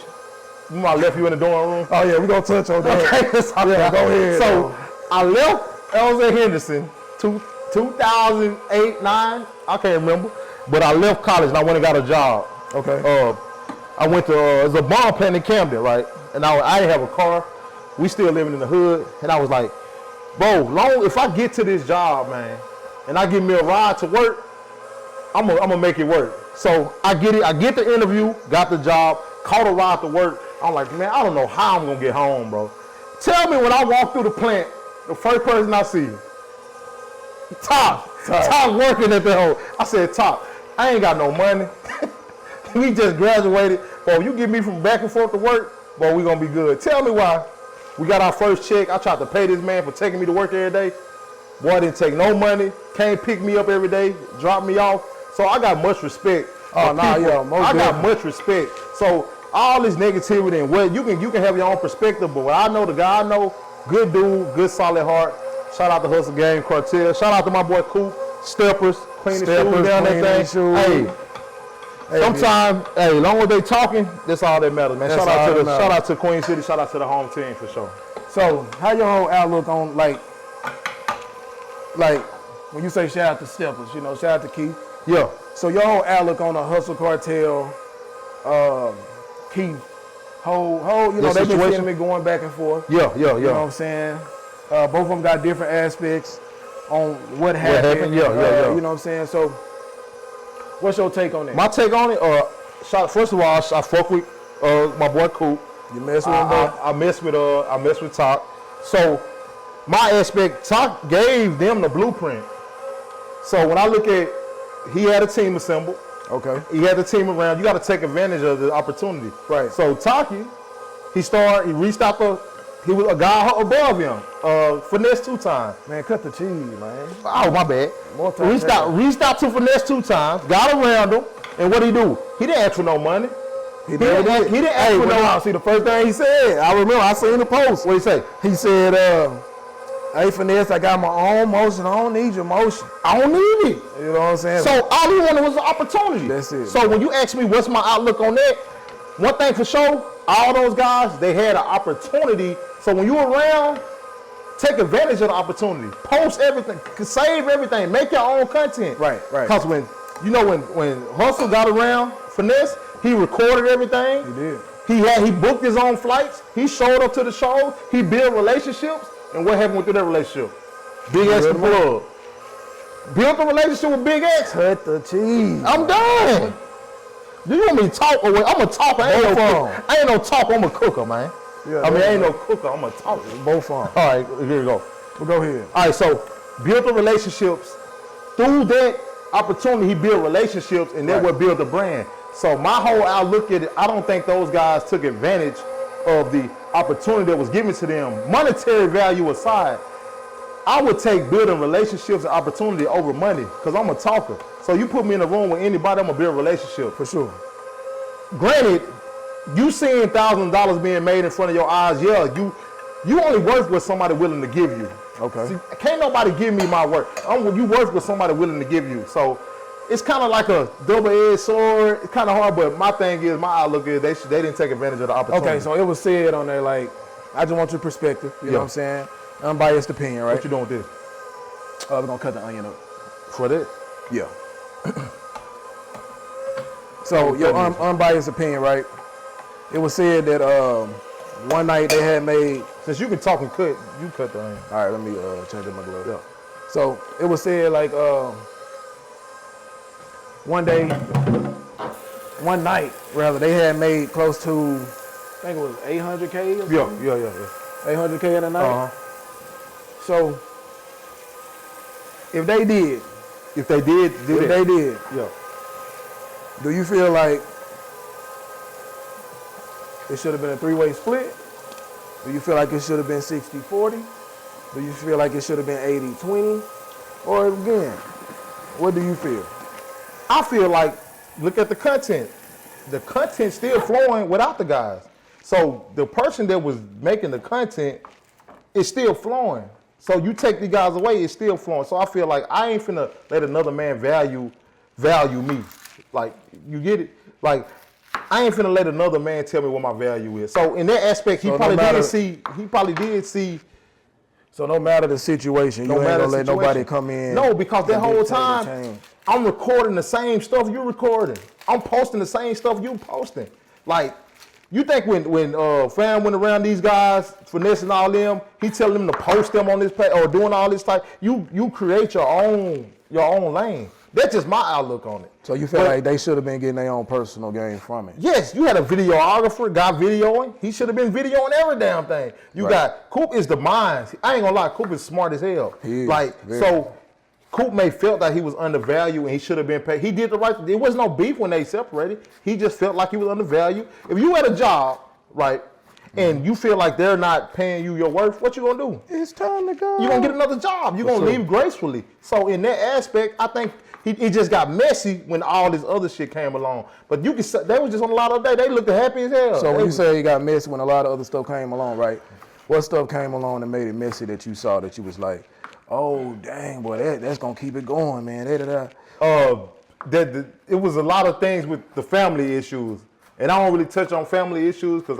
Remember I left you in the dorm room? Oh yeah, we gonna touch on that. Okay, yeah, go ahead. So I left LZ Henderson 2008, 9, I can't remember. But I left college and I went and got a job. Okay. I went to it was a bomb plant in Camden, right? And I didn't have a car. We still living in the hood, and I was like, bro, if I get to this job, man, and I get me a ride to work, I'm gonna make it work. So I get the interview, got the job, caught a ride to work. I'm like, man, I don't know how I'm gonna get home, bro. Tell me when I walk through the plant, the first person I see, Top working at the home. I said, Top, I ain't got no money. We just graduated. Bro, you get me from back and forth to work, bro, we gonna be good. Tell me why. We got our first check. I tried to pay this man for taking me to work every day. Boy, didn't take no money. Can't pick me up every day, drop me off. So I got much respect. Oh, nah, yeah, I got much respect. So all this negativity and what you can have your own perspective, but what I know, the guy I know, good dude, good solid heart. Shout out to Hustle Gang Cartel. Shout out to my boy Coop, Steppers, cleaning shoes down that thing. Hey, sometimes, hey, as long as they talking, that's all that matters, man. Shout out to Queen City, shout out to the home team for sure. So, how your whole outlook on like when you say shout out to Steppers, shout out to Keith. Yeah. So your whole outlook on the Hustle Cartel, Keith, whole, they've been seeing me going back and forth. Yeah. You know what I'm saying? Both of them got different aspects on what happened. Yeah. You know what I'm saying? So, what's your take on that? My take on it, first of all, I fuck with my boy Coop. You mess with him, bro? I mess with Talk. So my aspect, Talk gave them the blueprint. So when I look at, he had a team assembled. Okay. He had the team around. You got to take advantage of the opportunity. Right. So Taki, he reached out he was a guy above him. Finesse 2 times. Man, cut the cheese, man. Oh, my bad. Reached out to Finesse 2 times, got around him, and what he do? He didn't ask for no money. He didn't ask for no. See, the first thing he said, I remember, I seen the post. What he say? He said, Hey, Finesse, I got my own motion. I don't need your motion. I don't need it. You know what I'm saying? So all he wanted was an opportunity. That's it. So when you ask me what's my outlook on that, one thing for sure, all those guys, they had an opportunity. So when you around, take advantage of the opportunity. Post everything, save everything, make your own content. Right. Because when Hustle got around, Finesse, he recorded everything. He did. He booked his own flights. He showed up to the show. He built relationships. And what happened with that relationship? Big X the plug. Built a relationship with Big X. Cut the cheese. I'm done. Do you want me to talk? Or I'm a talker. I ain't no talker. I'm a cooker, man. Yeah, I ain't no cooker. I'm a talker. Both on. All right, here you go. We'll go ahead. All right, so built the relationships. Through that opportunity, he built relationships, and that's what built the brand. So my whole outlook at it, I don't think those guys took advantage of the opportunity that was given to them. Monetary value aside, I would take building relationships and opportunity over money because I'm a talker. So you put me in a room with anybody, I'm gonna build a relationship. For sure. Granted, you seeing $1,000 being made in front of your eyes, yeah, you only worth what somebody willing to give you. Okay. See, can't nobody give me my worth. You worth what somebody willing to give you. So it's kind of like a double-edged sword. It's kind of hard, but my thing is, my outlook is they didn't take advantage of the opportunity. Okay, so it was said on there, like, I just want your perspective, you know what I'm saying? Unbiased opinion, right? What you doing with this? We're gonna cut the onion up. For that? Yeah. So your unbiased opinion, right? It was said that one night they had made. Since you can talk and cut, you cut the onion. All right, let me change up my glove. Yeah. So it was said like one night rather, they had made close to, I think it was 800K or something? Yeah. 800K in a night. So if they did, yeah. Do you feel like it should have been a three-way split? Do you feel like it should have been 60-40? Do you feel like it should have been 80-20? Or again, what do you feel? I feel like, look at the content. The content's still flowing without the guys. So the person that was making the content is still flowing. So you take the guys away, it's still flowing. So I feel like I ain't finna let another man value me. Like, you get it? Like, I ain't finna let another man tell me what my value is. So in that aspect, he probably did see. So no matter the situation, you ain't gonna let nobody come in. No, because that whole time, I'm recording the same stuff you recording. I'm posting the same stuff you posting. Like, you think when Fam went around these guys, Finesse and all them, he telling them to post them on this page or doing all this type, you create your own lane. That's just my outlook on it. So you feel like they should have been getting their own personal gain from it? Yes, you had a videographer, guy videoing. He should have been videoing every damn thing. You got, Coop is the mind. I ain't gonna lie, Coop is smart as hell. So Coop may felt that he was undervalued and he should have been paid. He did the right thing. There was no beef when they separated. He just felt like he was undervalued. If you had a job, right, and you feel like they're not paying you your worth, what you gonna do? It's time to go. You're gonna get another job. You're gonna leave gracefully. So in that aspect, I think it just got messy when all this other shit came along. But you can say, they was just on a lot of day. They looked happy as hell. So when you say it got messy when a lot of other stuff came along, right? What stuff came along and made it messy that you saw that you was like, oh, dang, boy, that's going to keep it going, man. It was a lot of things with the family issues. And I don't really touch on family issues because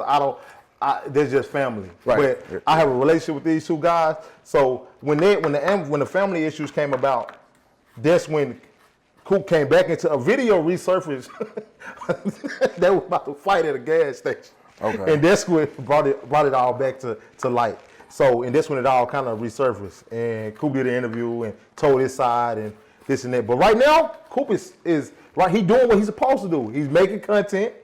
they're just family. Right. But I have a relationship with these two guys. So when the family issues came about, that's when Coop came back into a video resurfaced. They were about to fight at a gas station. Okay. And that's what brought it all back to light. So, and that's when it all kind of resurfaced. And Coop did an interview and told his side and this and that. But right now, Coop is right. He's doing what he's supposed to do. He's making content.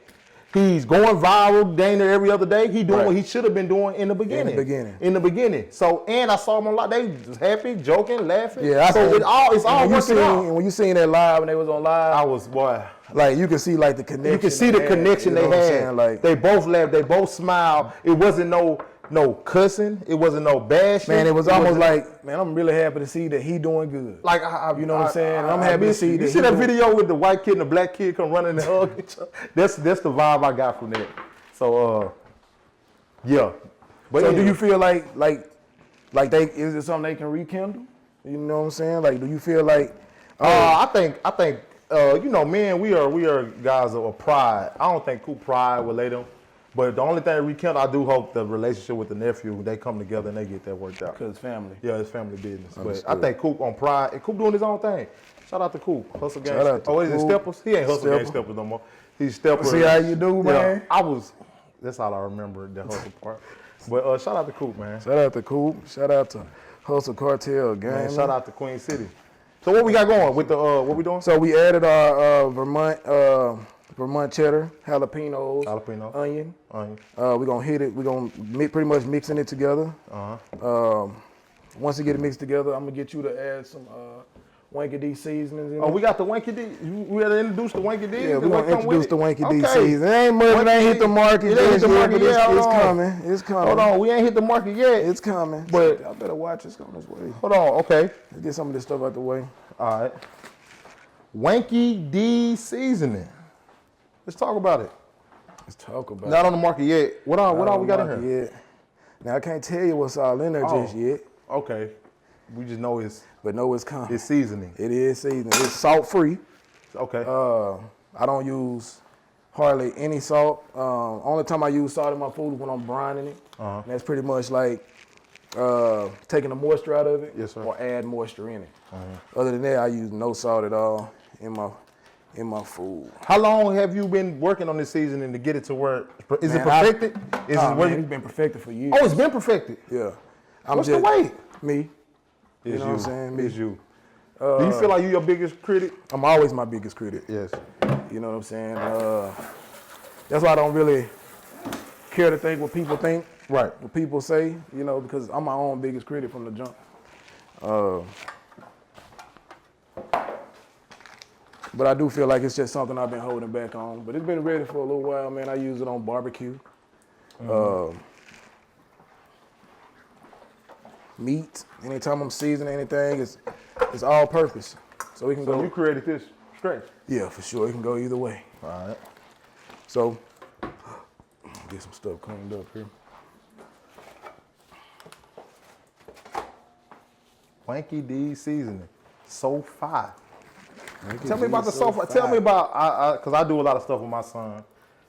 He's going viral dang near every other day. He's doing what he should have been doing in the beginning. So, and I saw him a lot. They was happy, joking, laughing. Yeah. It's all working out. When you seen that live, when they was on live, I was, boy. Like, you can see, like, the connection. You can see the connection they had. Like, they both laughed. They both smiled. It wasn't no cussing. It wasn't no bashing. Man, it was almost like, man, I'm really happy to see that he doing good. Like, you know what I'm saying? I'm happy to see that. You see that video with the white kid and the black kid come running and hug each other? That's the vibe I got from that. So, yeah. But so do you feel like Like is it something they can rekindle? You know what I'm saying? Like, do you feel like? I think you know, men, we are guys of pride. I don't think Coop pride will let them. But the only thing rekindle, I do hope the relationship with the nephew, they come together and they get that worked out. Because family. Yeah, it's family business. Understood. But I think Coop on pride, and Coop doing his own thing. Shout out to Coop. Hustle Gang. Shout out to is it Coop. Steppers? He ain't Hustle Gang Stepper. Steppers no more. He's Steppers. See how you do, man? That's all I remember, the hustle part. But shout out to Coop, man. Shout out to Coop. Shout out to Hustle Cartel gang. Man, shout out to Queen City. So what we got going with the what we doing? So we added our Vermont cheddar, jalapenos, onion. We're gonna hit it. We're gonna pretty much mixing it together. Once we get it mixed together, I'm gonna get you to add some WankyDs seasonings in it. We got the WankyDs. We got to introduce the WankyDs. Yeah, we're gonna introduce the WankyDs seasoning. It ain't much. It ain't hit the market. It ain't hit the market yet. It's coming. It's coming. Hold on, we ain't hit the market yet. It's coming. But I better watch. It's coming this way. Hold on, okay. Let's get some of this stuff out the way. All right. WankyDs seasoning. Let's talk about it. Let's talk about it. Not on the market yet. What all we got in here? Yet. Now I can't tell you what's all in there just yet. Okay. We just know it's coming. It's seasoning. It is seasoning. It's salt free. Okay. I don't use hardly any salt. Only time I use salt in my food is when I'm brining it. And that's pretty much like taking the moisture out of it, yes, sir, or add moisture in it. Other than that, I use no salt at all in my food. How long have you been working on this seasoning to get it to where it perfected? It's been perfected for years. Oh, it's been perfected. Yeah. What's the weight? Me. You know what I'm saying? It's you. Do you feel like you're your biggest critic? I'm always my biggest critic. Yes. You know what I'm saying? That's why I don't really care to think what people think. Right. What people say, you know, because I'm my own biggest critic from the jump. But I do feel like it's just something I've been holding back on. But it's been ready for a little while, man. I use it on barbecue. Meat, anytime I'm seasoning anything, it's all purpose. So we can go. You created this scratch? Yeah, for sure. It can go either way. All right. So, get some stuff cleaned up here. WankyDs seasoning. So fire. Tell me about the so fire. Tell me about, because I do a lot of stuff with my son.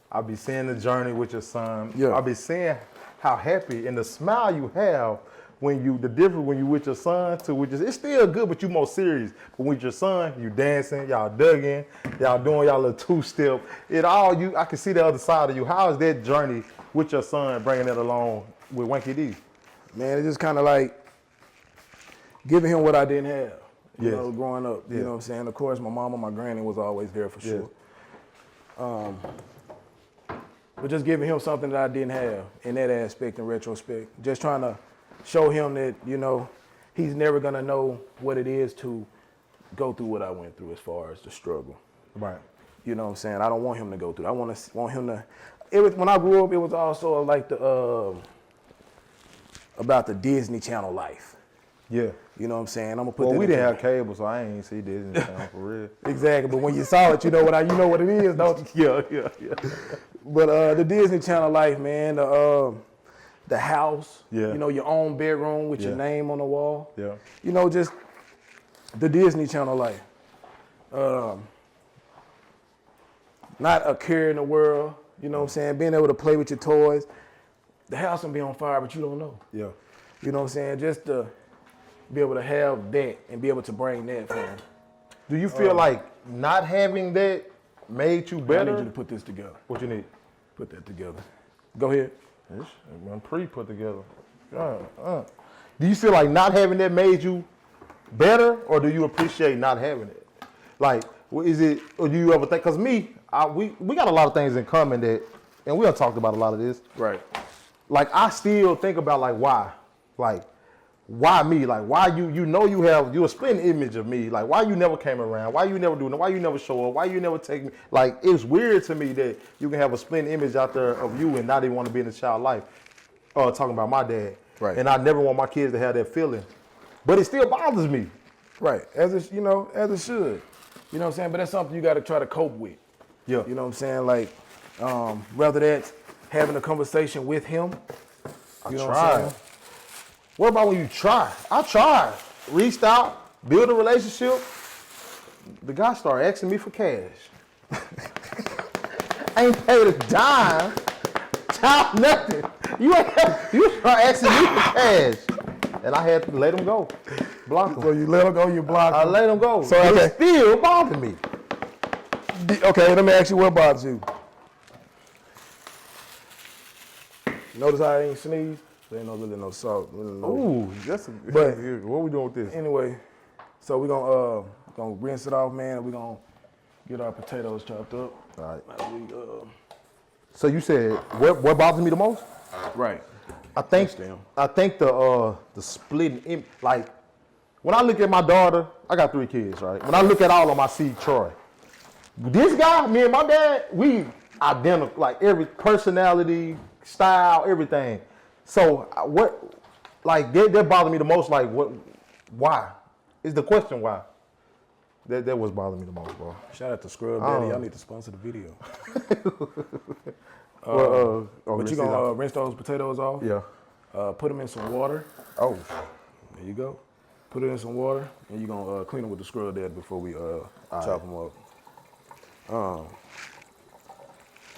I'll be seeing the journey with your son. Yeah. I'll be seeing how happy and the smile you have when you with your son it's still good, but you more serious. But with your son, you dancing, y'all dug in, y'all doing y'all little two-step. I can see the other side of you. How is that journey with your son bringing it along with WankyDs? Man, it's just kind of like giving him what I didn't have. You Yes. know, growing up. You know what I'm saying? Of course, my mama, my granny was always there for sure. But just giving him something that I didn't have in that aspect, in retrospect. Just trying to show him that, you know, he's never gonna know what it is to go through what I went through as far as the struggle. Right. You know what I'm saying? I don't want him to go through it. I want him to. It was when I grew up. It was also like the about the Disney Channel life. Yeah. You know what I'm saying? I'm gonna put. We didn't have cable, so I ain't see Disney Channel for real. Exactly, but when you saw it, you know what it is, don't you? Yeah. But the Disney Channel life, man. The house. Yeah. You know, your own bedroom with your name on the wall. Yeah. You know, just the Disney Channel life. Not a care in the world. You know what I'm saying? Being able to play with your toys. The house can be on fire, but you don't know. Yeah. You know what I'm saying? Just to be able to have that and be able to bring that for him. Do you feel like not having that made you I better? need you to put this together. What you need? Put that together. Go ahead. I'm pre-put together. Do you feel like not having that made you better, or do you appreciate not having it? Like, is it, or do you ever think, because we got a lot of things in common that, and we have talked about a lot of this. Right. Like, I still think about, like, why? Like, why me? Like, why you're a spitting image of me. Like, why you never came around? Why you never do that? Why you never show up? Why you never take me? Like, it's weird to me that you can have a spitting image out there of you and not even want to be in a child's life. Talking about my dad. Right. And I never want my kids to have that feeling. But it still bothers me. Right. As it should. You know what I'm saying? But that's something you got to try to cope with. Yeah. You know what I'm saying? Like, whether that's having a conversation with him. You know what I'm saying? What about when you try? I tried, reached out, build a relationship. The guy started asking me for cash. I ain't paid a dime, child, nothing. You start asking me for cash. And I had to let him go. Block him. So you let him go, you block him? I let him go. So it still bothered me. Okay, let me ask you what bothers you. Notice how I ain't sneeze? There ain't really no salt. Ooh, that's a But what we doing with this? anyway, so we're gonna rinse it off, man. We're gonna get our potatoes chopped up. All right. So you said what bothers me the most? Right. I think the splitting, like when I look at my daughter, I got 3 kids, right? When I look at all of them, I see Troy. This guy, me and my dad, we identical, like every personality, style, everything. So that bothered me the most. Like why? Is the question why? That was bothering me the most, bro. Shout out to Scrub Daddy. Y'all need to sponsor the video. But you gonna rinse those potatoes off? Yeah. Put them in some water. Oh. There you go. Put it in some water, and you're gonna clean them with the Scrub Daddy before we chop them up.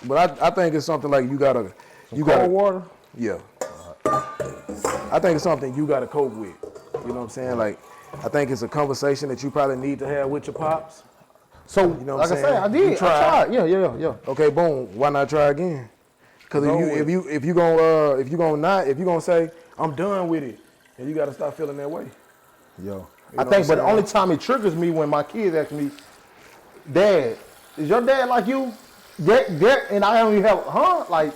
But I think it's something like you gotta Cold water? Yeah. I think it's something you gotta cope with. You know what I'm saying? Like, I think it's a conversation that you probably need to have with your pops. So, you know what like I'm I saying? said, I did. I tried. Yeah. Okay, boom. Why not try again? Because if you gonna say I'm done with it, then you gotta stop feeling that way. Yo, I think, but the only time it triggers me when my kids ask me, "Dad, is your dad like you?" Yeah, and I don't even have, like,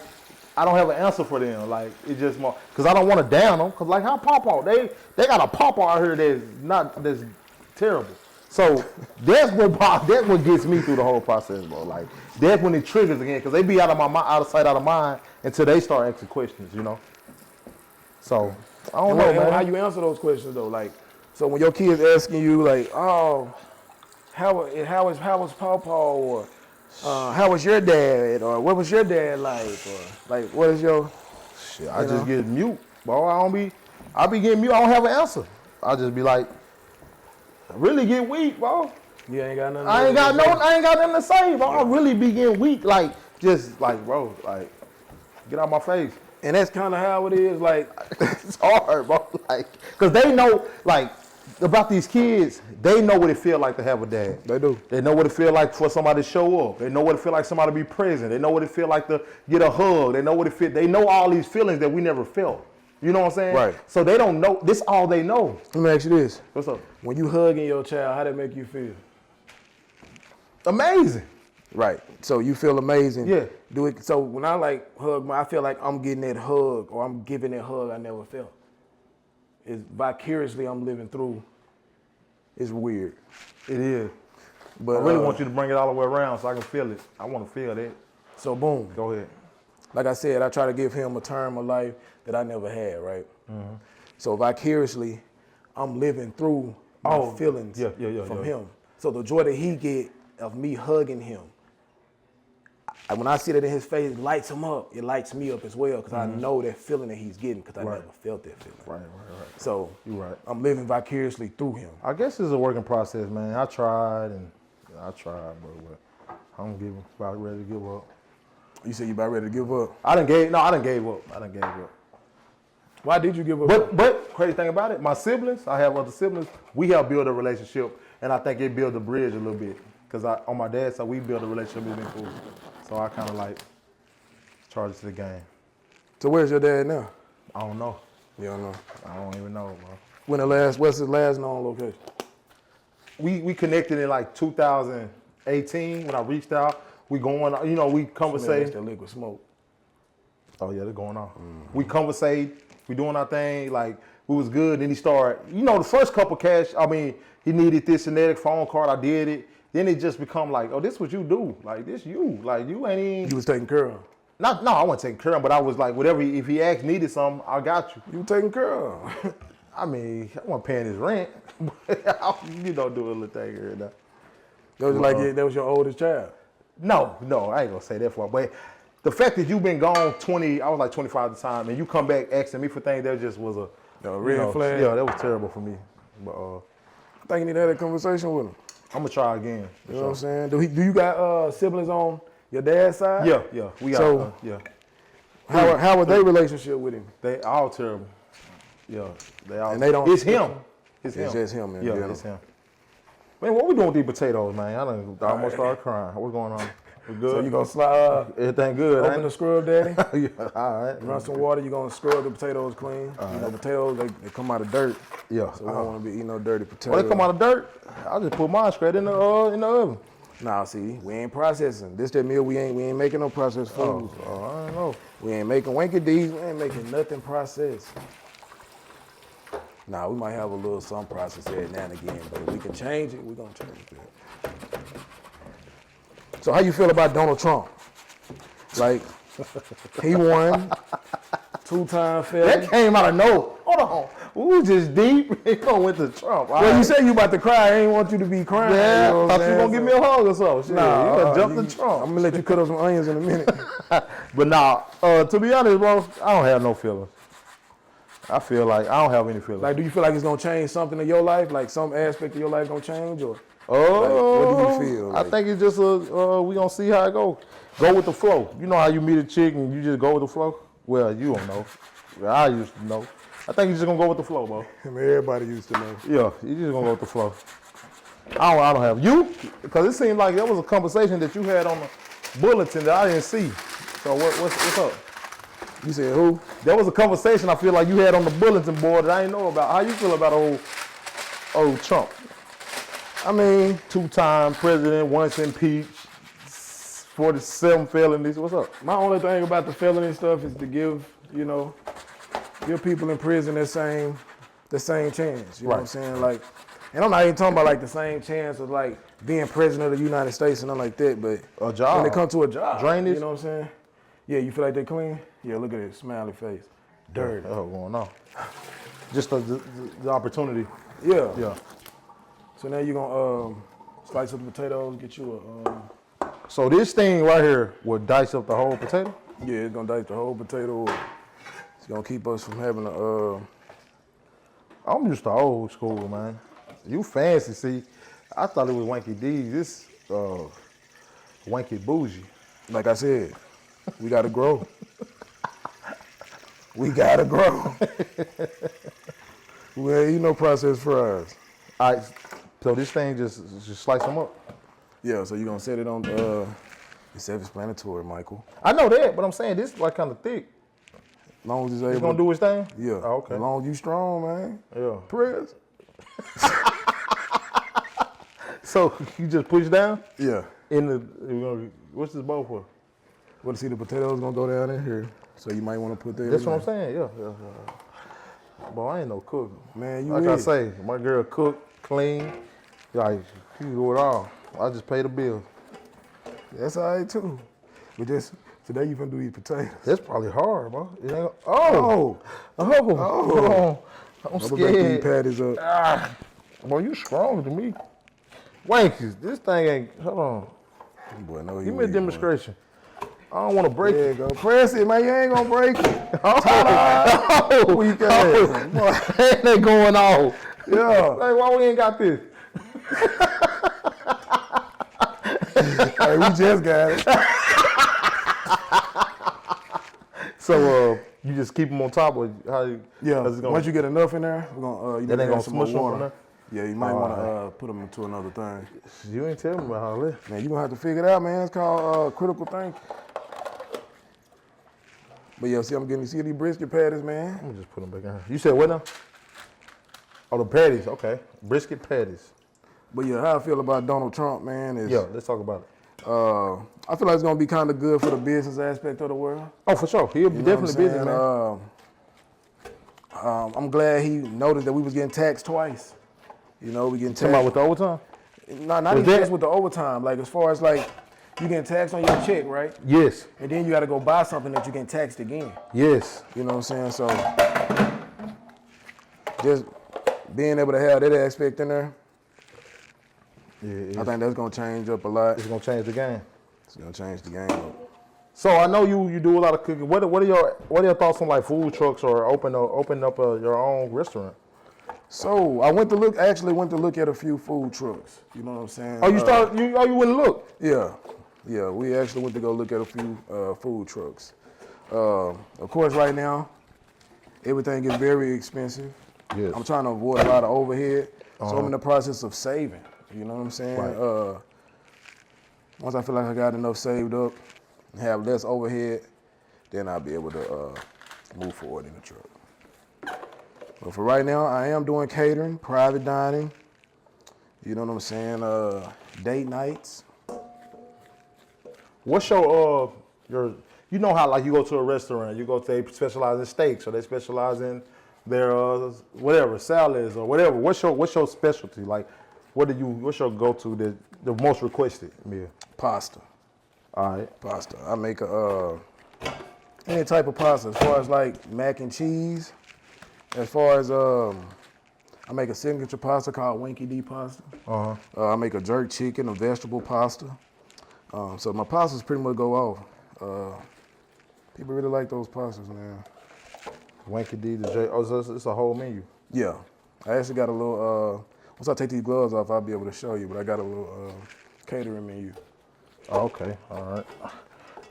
I don't have an answer for them. Like, it's just more, because I don't want to down them. Because, like, how Pawpaw, they got a Pawpaw out here that's terrible. So that's what gets me through the whole process, bro. Like, that's when it triggers again, because they be out of sight, out of mind until they start asking questions, you know. So I don't know, man. How you answer those questions though? Like, so when your kids asking you, like, oh, how was Pawpaw, or how was your dad, or what was your dad like, or like what is your shit? I just get mute, bro. I be getting mute. I don't have an answer. I just be like, really get weak, bro. You ain't got nothing. I ain't got nothing to say, bro. I really be getting weak, like just like, bro, like get out my face. And that's kind of how it is. Like, it's hard, bro. Like, cause they know, like, about these kids. They know what it feel like to have a dad. They do. They know what it feel like for somebody to show up. They know what it feel like somebody to be present. They know what it feel like to get a hug. They know what it feel. They know all these feelings that we never felt. You know what I'm saying? Right. So they don't know. This all they know. Let me ask you this. What's up? When you hugging your child, how that make you feel? Amazing. Right. So you feel amazing. Yeah. Do it. So when I like hug, I feel like I'm getting that hug, or I'm giving that hug I never felt. It's vicariously I'm living through. It's weird. It is. But I really want you to bring it all the way around so I can feel it. I want to feel that. So boom. Go ahead. Like I said, I try to give him a term of life that I never had, right? Mm-hmm. So vicariously, I'm living through my feelings from him. So the joy that he get of me hugging him, when I see that in his face, it lights him up. It lights me up as well, because I know that feeling that he's getting, because I never felt that feeling. Right. So you're right. I'm living vicariously through him. I guess it's a working process, man. I tried, bro, but I'm about ready to give up. You said you about ready to give up? I done gave up. Why did you give up? But crazy thing about it, my siblings, I have other siblings, we have built a relationship, and I think it built a bridge a little bit. Because on my dad's side, we built a relationship, it's been cool. So I kind of like charged to the game. So where's your dad now? I don't know. You don't know? I don't even know, bro. What's his last known location? We connected in like 2018 when I reached out. We going, we conversate. That's that liquid smoke. Oh yeah, they're going on. We conversate. We doing our thing. Like, we was good. Then he started, the first couple cash, he needed this and that phone card. I did it. Then it just become like, oh, this what you do. Like, this you. Like, you ain't even. You was taking care of him. No, I wasn't taking care of him, but I was like, whatever, if he needed something, I got you. You were taking care of him. I wasn't paying his rent. Do a little thing here and there. That was your oldest child? No, I ain't gonna say that for. But the fact that you've been gone 20, I was like 25 at the time, and you come back asking me for things, that just was The red flag? Yeah, that was terrible for me. But I think you need to have that conversation with him. I'm gonna try again. You know what I'm saying? Do you got siblings on your dad's side? Yeah, we got. Yeah. How was their relationship with him? They all terrible. Yeah, they all. And they don't. It's him. It's just him. Man. Yeah, it's him. Man, what we doing with these potatoes, man? I done almost started crying. What's going on? We good? So you gonna slide? Everything good? Open the scrub, daddy. Yeah, all right. Run some water. You gonna scrub the potatoes clean. You know, potatoes they come out of dirt. Yeah. So we don't want to be eating no dirty potatoes. When they come out of dirt, I just put mine straight in the oven. Nah, see, we ain't processing. That meal we ain't making no processed food. Oh, I don't know. We ain't making WankyDs. We ain't making nothing processed. Nah, we might have a little some process here now and again, but if we can change it, we gonna change it. So how you feel about Donald Trump? Like, he won, 2-time felon. That came out of nowhere. Hold on. We was just deep. It went to Trump. Well, you say you about to cry. I ain't want you to be crying. Yeah, you know I thought you were going to give me a hug or something. Shit, Nah, you gonna jump to Trump. I'm going to let you cut up some onions in a minute. But nah, to be honest, bro, I don't have no feelings. I feel like I don't have any feelings. Like, do you feel like it's going to change something in your life? Like, some aspect of your life going to change? Or what do you feel? I think it's just we gonna see how it goes. Go with the flow. You know how you meet a chick and you just go with the flow? Well, you don't know. Well, I used to know. I think you're just gonna go with the flow, bro. I mean, everybody used to know. Yeah, you just gonna go with the flow. I don't have you, because it seemed like there was a conversation that you had on the bulletin that I didn't see. So what's up? You said who? There was a conversation I feel like you had on the bulletin board that I didn't know about. How you feel about old Trump? I mean, 2-time president, once impeached, 47 felonies. What's up? my only thing about the felony stuff is to give people in prison the same chance. You know what I'm saying? Like, and I'm not even talking about like the same chance of like being president of the United States and nothing like that, but A job. when it comes to a job, Drainage. you know what I'm saying? Yeah, you feel like they clean? Yeah, look at it, smiley face. Dirty. Oh, going on. Just the opportunity. Yeah. Yeah. So now you're gonna slice up the potatoes, get you a So this thing right here would dice up the whole potato? yeah, it's gonna dice the whole potato up. It's gonna keep us from having a I'm just the old school, man. You fancy, see. I thought it was WankyDs. This Wanky Bougie. like I said, we gotta grow. We gotta grow. Well, you know processed fries. All right, so this thing just slice them up. Yeah, so you're gonna set it on it's self-explanatory, Michael. I know that, but I'm saying this is like kind of thick. As long as it's It's able gonna do its thing? Yeah. Oh, okay. As long as you strong, man. Yeah. Press. So you just push down Yeah. in the, what's this bowl for? Well, see, the potatoes gonna go down in here, so you might want to put that. That's in what I'm there. saying, yeah. Boy, I ain't no cook. Man, you Like I is. say, my girl cook, clean, like, she can do it all. I just pay the bill. That's all right too. But just today you finna do these potatoes. That's probably hard, bro. It ain't, Oh, oh. I'm I'm gonna break these scared. patties up. Ah, boy, you strong to me. Wankies, this thing ain't, hold on. Boy, no, Give me a demonstration. I don't want to break There you it. go. Press it, man. You ain't gonna break it. Oh, Weak ass. boy, ain't that going on? Yeah. Like, why we ain't got this? Hey, we just got it. So, you just keep them on top of how you, Yeah. how's it going? Once you get enough in there, we're gonna you That need ain't to gonna add some more smush 'em from water. there? Yeah, you might All want to put them into another thing. You ain't telling me about all that. Man, you gonna have to figure it out, man. It's called critical thinking. But yeah, see, see these brisket patties, man. Let me just put them back in here. You said what now? Oh, the patties. Okay. Brisket patties. But yeah, how I feel about Donald Trump, man, is Yeah, let's talk about it. I feel like it's gonna be kind of good for the business aspect of the world. Oh, for sure. He'll be You know definitely what I'm busy, saying? man. I'm glad he noticed that we was getting taxed twice. You know, we getting Talking about taxed. with the overtime? Not Was even that- just with the overtime. Like as far as like you getting taxed on your check, right? Yes. And then you got to go buy something that you getting taxed again. Yes. You know what I'm saying? So just being able to have that aspect in there, Yeah, I think that's gonna change up a lot. it's gonna change the game. It's gonna change the game up. So I know you do a lot of cooking. What are your thoughts on like food trucks or open up your own restaurant? So I actually went to look at a few food trucks. You know what I'm saying? Oh, you went to look? Yeah. We actually went to go look at a few food trucks. Of course, right now, everything is very expensive. Yes. I'm trying to avoid a lot of overhead, so I'm in the process of saving. You know what I'm saying? Right. Once I feel like I got enough saved up, and have less overhead, then I'll be able to move forward in the truck. But for right now, I am doing catering, private dining. You know what I'm saying? Date nights. What's your you know how like you go to a restaurant, they specialize in steaks or they specialize in their whatever salads or whatever. What's your specialty? Like, what's your go-to the most requested meal? Pasta. All right. Pasta. I make any type of pasta, as far as like mac and cheese. As far as I make a signature pasta called WankyD pasta. I make a jerk chicken, a vegetable pasta. So my pastas pretty much go off. People really like those pastas, man. WankyD, the J. Oh, so it's a whole menu. Yeah, I actually got a little. Once I take these gloves off, I'll be able to show you. But I got a little catering menu. Oh, okay, all right.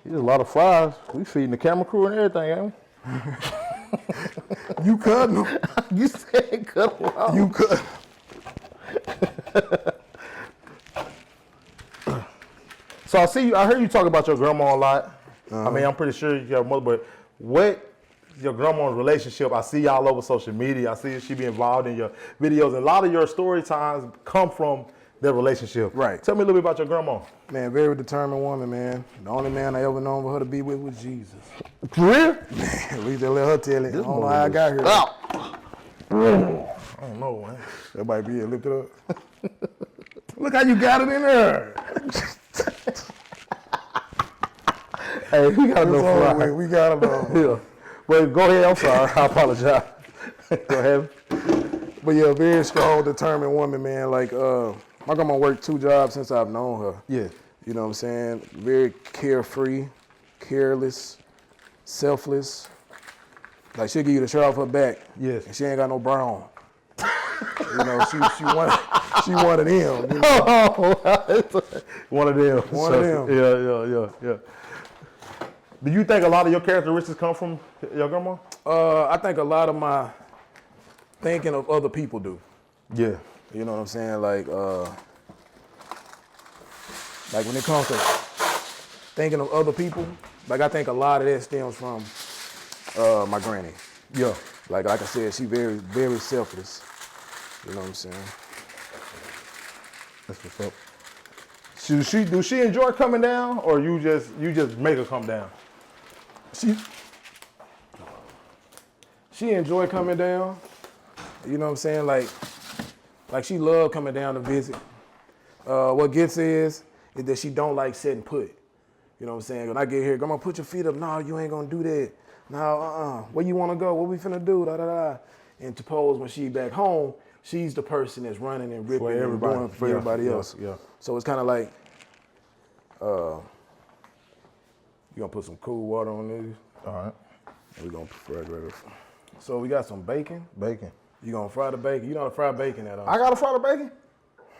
There's a lot of fries. We feeding the camera crew and everything, ain't we? You cutting them? You said cut them off. You cut. So I heard you talk about your grandma a lot. I mean, I'm pretty sure you got a mother, but what your grandma's relationship? I see y'all over social media. I see she be involved in your videos. And a lot of your story times come from their relationship. Right. Tell me a little bit about your grandma. Man, very determined woman, man. The only man I ever known for her to be with was Jesus. For real? Man, at least they let her tell it. I don't know how I got here. I don't know, man. That might be it. Lift it up. Look how you got it in there. Hey, we got enough fry. We got enough. Yeah. Wait, go ahead. I'm sorry. I apologize. Go ahead. But yeah, very strong, determined woman, man. Like, my grandma worked 2 jobs since I've known her. Yeah. You know what I'm saying? Very carefree, careless, selfless. Like, she'll give you the shirt off her back. Yes. And she ain't got no brown. You know, she one of them. You know? One of them. One of them. Yeah. Do you think a lot of your characteristics come from your grandma? I think a lot of my thinking of other people do. Yeah. You know what I'm saying? Like when it comes to thinking of other people, like I think a lot of that stems from my granny. Yeah. Like I said, she very, very selfless. You know what I'm saying? That's what's up. Do she enjoy coming down, or you just make her come down? She enjoy coming down. You know what I'm saying? Like she love coming down to visit. What gets is that she don't like setting put. You know what I'm saying? When I get here, Grandma, put your feet up. No, you ain't gonna do that. No, where you wanna go? What we finna do? Da da da. And suppose when she back home, she's the person that's running and ripping and doing for everybody else. Yeah. So it's kind of like, you gonna put some cool water on these. All right. We're gonna fry it. So we got some bacon. Bacon. You gonna fry the bacon? You know how to fry bacon at all? I gotta fry the bacon?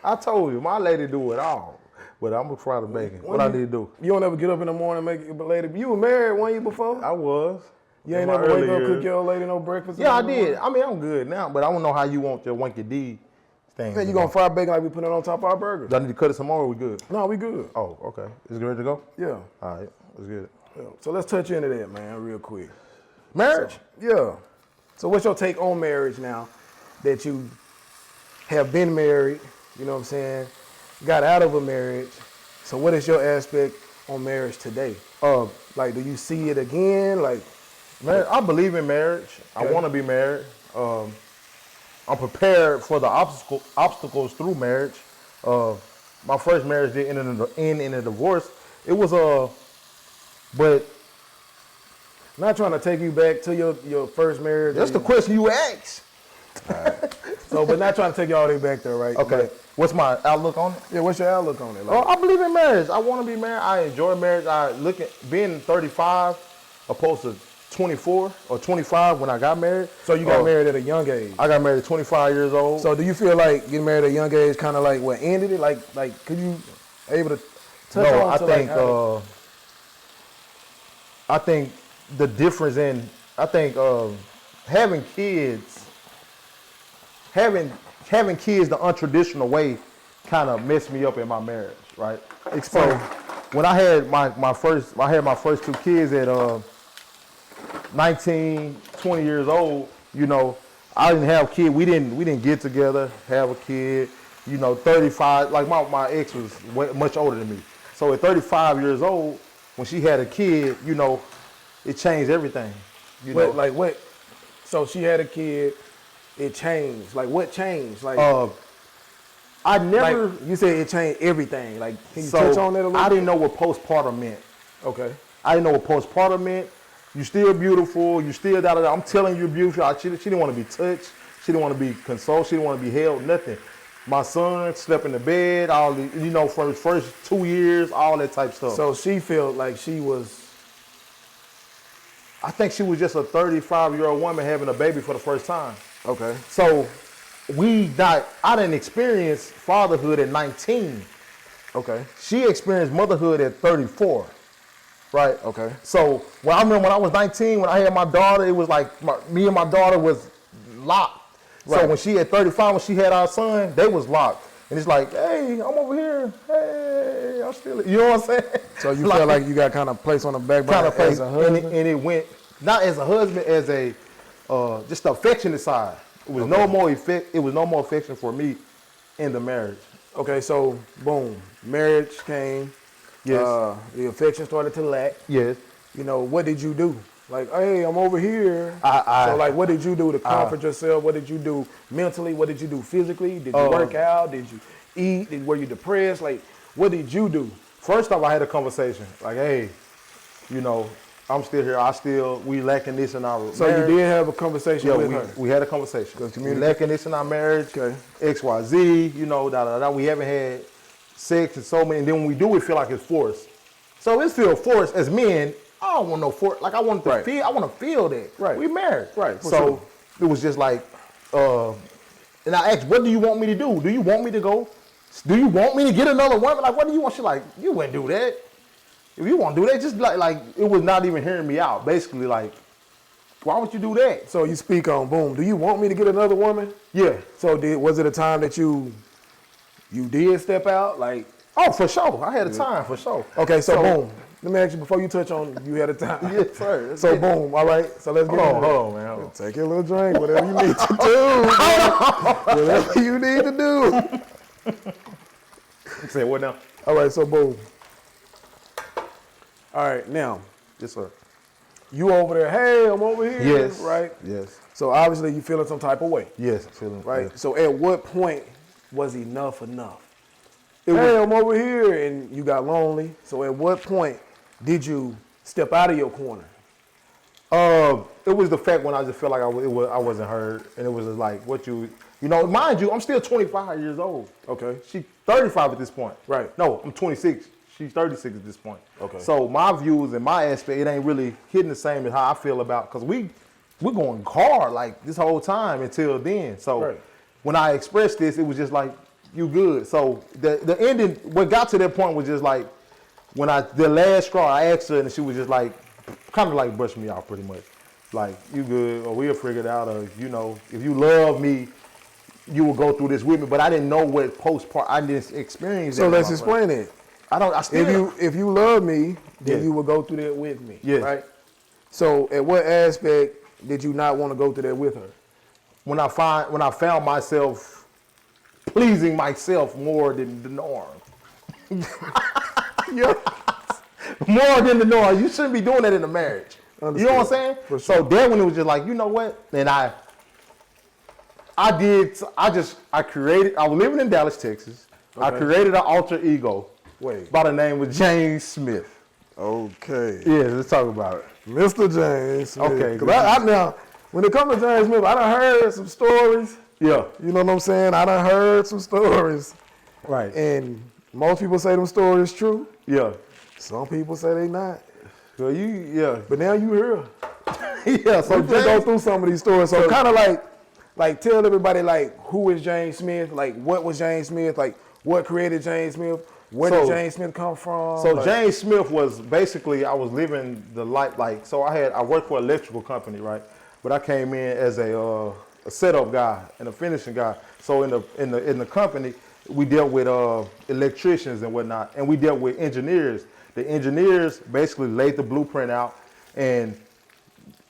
I told you, my lady do it all. But I'm gonna fry the bacon. What I need to do? You don't ever get up in the morning and make it lady. You were married one year before? I was. You ain't never wake up, cook your old lady no breakfast? Yeah, I did. I mean, I'm good now, but I don't know how you want your WankyD thing. Man, you gonna fry bacon like we put it on top of our burgers? Do I need to cut it some more or we good? No, we good. Oh, okay. Is it ready to go? Yeah. All right, let's get it. Yeah. So let's touch into that, man, real quick. Marriage? Yeah. So what's your take on marriage now that you have been married, you know what I'm saying, got out of a marriage? So what is your aspect on marriage today? Like, do you see it again? Like, man, I believe in marriage. Okay. I want to be married. I'm prepared for the obstacles through marriage. My first marriage did end in a divorce. It was but not trying to take you back to your first marriage. That's the question you asked. So, but not trying to take you all the way back there, right? Okay. What's my outlook on it? Yeah, what's your outlook on it? I believe in marriage. I want to be married. I enjoy marriage. I look at being 35 opposed to 24 or 25 when I got married. So you got married at a young age. I got married at 25 years old. So do you feel like getting married at a young age kind of like what ended it? Like could you able to touch on? I think the difference in having kids the untraditional way kind of messed me up in my marriage, right? Explain. So when I had my first two kids at 19, 20 years old, you know, I didn't have a kid. We didn't get together, have a kid. You know, 35. Like my ex was much older than me. So at 35 years old, when she had a kid, you know, it changed everything. You know, like what? So she had a kid. It changed. Like what changed? Like I never. Like, you said it changed everything. Like can you touch on that a little? I didn't know what postpartum meant. Okay. I didn't know what postpartum meant. You still beautiful. You still da. I'm telling you, you're beautiful. She didn't want to be touched. She didn't want to be consoled. She didn't want to be held. Nothing. My son slept in the bed. All the, you know, for the first 2 years, all that type stuff. So she felt like she was. I think she was just a 35-year-old woman having a baby for the first time. Okay. So I didn't experience fatherhood at 19. Okay. She experienced motherhood at 34. Right. Okay. So I remember when I was 19, when I had my daughter, it was like me and my daughter was locked. Right. So when she at 35, when she had our son, they was locked. And it's like, hey, I'm over here. Hey, I'm still. You know what I'm saying? So you feel like you got kind of placed on the back burner as a husband, and it went not as a husband, as a just the affectionate side. It was no more effect. It was no more affection for me in the marriage. Okay. So boom, marriage came. Yes. The affection started to lack. Yes. You know, what did you do? Like, hey, I'm over here. So like, what did you do to comfort yourself? What did you do mentally? What did you do physically? Did you work out? Did you eat? Were you depressed? Like, what did you do? First off, I had a conversation. Like, hey, you know, I'm still here. We lacking this in our marriage. So you did have a conversation with her? We had a conversation. We lacking this in our marriage. Okay. XYZ, you know, da. We haven't had sex and so many, and then when we do, we feel like it's forced. So it feels forced. As men, I don't want no force. Like I want to feel. I want to feel that. Right. We married. Right. So it was just like, and I asked, what do you want me to do? Do you want me to go? Do you want me to get another woman? Like, what do you want? She's like, you wouldn't do that. If you want to do that, just like it was not even hearing me out. Basically, like, why would you do that? So you speak on boom. Do you want me to get another woman? Yeah. So was it a time that you did step out? Like, oh, for sure. I had a time, for sure. Okay, so boom. Let me ask you, before you touch on you had a time. Yes, sir. So boom, all right. So let's get hold on, man. Hold on. Take your little drink, whatever you need to do. Whatever you need to do. Say what now? All right, so boom. All right, now. Yes, sir. You over there, hey, I'm over here. Yes. Right? Yes. So obviously you feeling some type of way. Yes, feeling. Right? Yes. So at what point was enough? Hey, I'm over here, and you got lonely. So at what point did you step out of your corner? It was the fact when I just felt like I wasn't heard, and it was just like you know, mind you, I'm still 25 years old. Okay. She's 35 at this point. Right. No, I'm 26. She's 36 at this point. Okay. So my views and my aspect, it ain't really hitting the same as how I feel about, because we're going hard like this whole time until then. So when I expressed this, it was just like, you good. So the ending, what got to that point was just like, when the last straw, I asked her and she was just like, kind of like brushed me off pretty much. Like, you good, or we'll figure it out, or, you know, if you love me, you will go through this with me. But I didn't know what postpartum, I didn't experience that. So let's explain it. If you love me, then you will go through that with me. Yes. Right? So at what aspect did you not want to go through that with her? When I found myself pleasing myself more than the norm. Yeah. More than the norm. You shouldn't be doing that in a marriage. Understood. You know what I'm saying? Sure. So then when it was just like, you know what? And I was living in Dallas, Texas. Okay. I created an alter ego by the name of James Smith. Okay. Yeah, let's talk about it. Mr. James Smith. Okay. Now, when it comes to James Smith, I done heard some stories. Yeah. You know what I'm saying? I done heard some stories. Right. And most people say them stories true. Yeah. Some people say they not. So yeah. But now you here. Yeah. So We just go through some of these stories. So kind of like tell everybody like who is James Smith? Like what was James Smith? Like what created James Smith? Where did James Smith come from? So like, James Smith was basically, I was living the life, like, so I worked for an electrical company, right? But I came in as a setup guy and a finishing guy. So in the company, we dealt with electricians and whatnot, and we dealt with engineers. The engineers basically laid the blueprint out and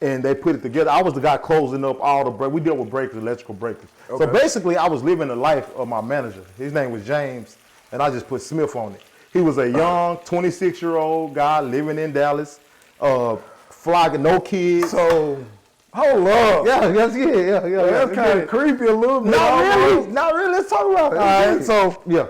they put it together. I was the guy closing up all the breakers. We dealt with breakers, electrical breakers. Okay. So basically, I was living the life of my manager. His name was James, and I just put Smith on it. He was a young 26-year-old guy living in Dallas, flogging, no kids. So, hold up. Yeah. That's kind of creepy a little bit. Not really. Let's talk about it. All right, so yeah.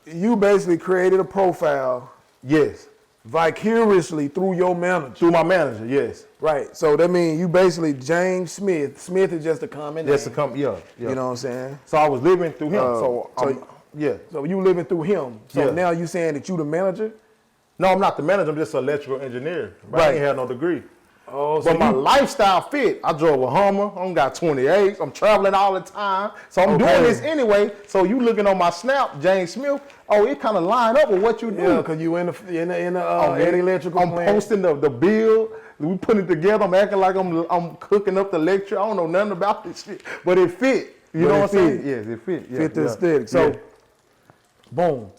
You basically created a profile. Yes. Vicariously through your manager. Through my manager, yes. Right. So that means you basically James Smith. Smith is just a common name. Just a yeah. You know what I'm saying? So I was living through him. Yeah. So you living through him. So yeah. now you saying that you the manager? No, I'm not the manager. I'm just an electrical engineer. Right. I ain't had no degree. Oh, so but my lifestyle fit. I drove a Hummer. I got 28. I'm traveling all the time. So I'm doing this anyway. So you looking on my Snap, James Smith. Oh, it kind of line up with what you do. Yeah, because you in the electrical I'm plant. posting the bill. We put it together. I'm acting like I'm cooking up the lecture. I don't know nothing about this shit, but it fit. You know what I'm saying? Yes, it fit. Yeah, fit the aesthetic. So, boom,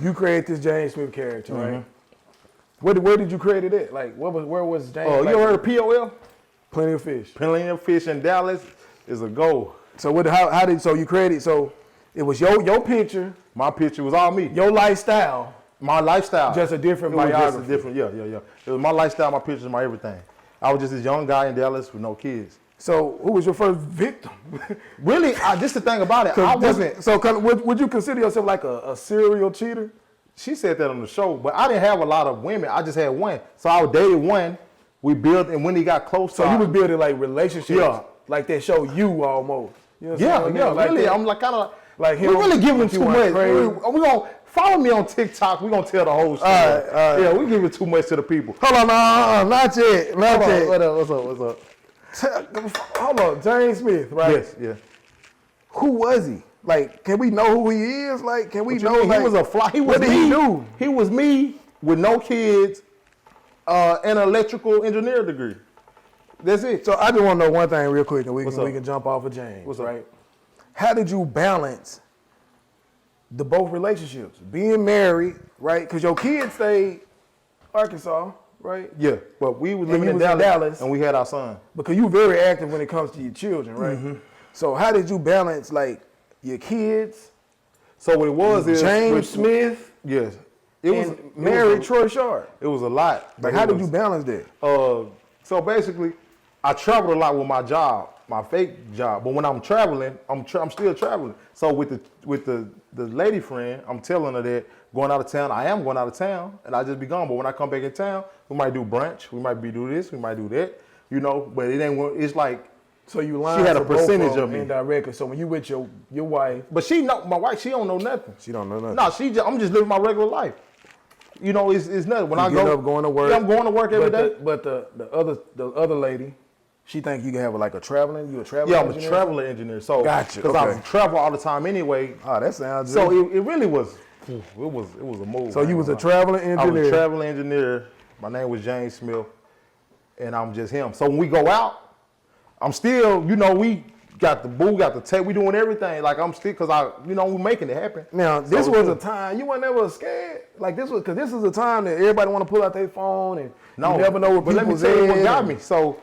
you create this James Smith character, right? Where did you create it at? Like, where was James? Oh, you ever heard of POL? Plenty of Fish. Plenty of Fish in Dallas is a goal. So how did you create? So it was your picture. My picture was all me. Your lifestyle. My lifestyle. Just a different biography. Just a different, yeah. It was my lifestyle, my pictures, my everything. I was just this young guy in Dallas with no kids. So who was your first victim? Really, just the thing about it, I wasn't. So would you consider yourself like a serial cheater? She said that on the show, but I didn't have a lot of women. I just had one. So I dated one. We built, and when he got close, so you was building like relationships, like that show You almost. You know like really. That. I'm like kind of like him. We really give him too much. We gonna follow me on TikTok. We gonna tell the whole story. All right. Yeah, we give it too much to the people. Hold on, not yet. What's up? Hold on, James Smith, right? Yes, yeah. Who was he? Like, can we know who he is? Like, can we know? Like, he was a fly. He was what did he do? He was me with no kids, and an electrical engineer degree. That's it. So I just want to know one thing real quick, and we can jump off of James. What's right? Up? How did you balance the both relationships? Being married, right? Because your kids stayed Arkansas, right? Yeah, but we were living in Dallas, and we had our son. Because you very active when it comes to your children, right? Mm-hmm. So how did you balance like your kids? So what it was is James Smith. Yes. It was married Troy Sharp. It was a lot. Like how did you balance that? So basically, I traveled a lot with my job, my fake job. But when I'm traveling, I'm still traveling. So with the lady friend, I'm telling her that going out of town, I am going out of town, and I just be gone. But when I come back in town, we might do brunch, we might do this, we might do that, you know. But it ain't. It's like. So you lying. She had a percentage of me indirectly. So when you with your wife, but my wife, she don't know nothing. She don't know nothing. No, I'm just living my regular life. You know, it's nothing. When I get up, going to work. Yeah, I'm going to work every day. But the other lady, she think you can have like a traveling. You a traveling? Yeah, I'm engineer? a traveling engineer. So gotcha. Because I travel all the time anyway. Oh, that sounds. So it really was. It was a move. So you was a traveling engineer. I was a traveling engineer. My name was James Smith, and I'm just him. So when we go out, I'm still, you know, we got the boo, got the tape, we doing everything. Like I'm still, cause we making it happen. Now this was a time you weren't never scared. Like this is a time that everybody want to pull out their phone and you never know what but let me tell you what got me. So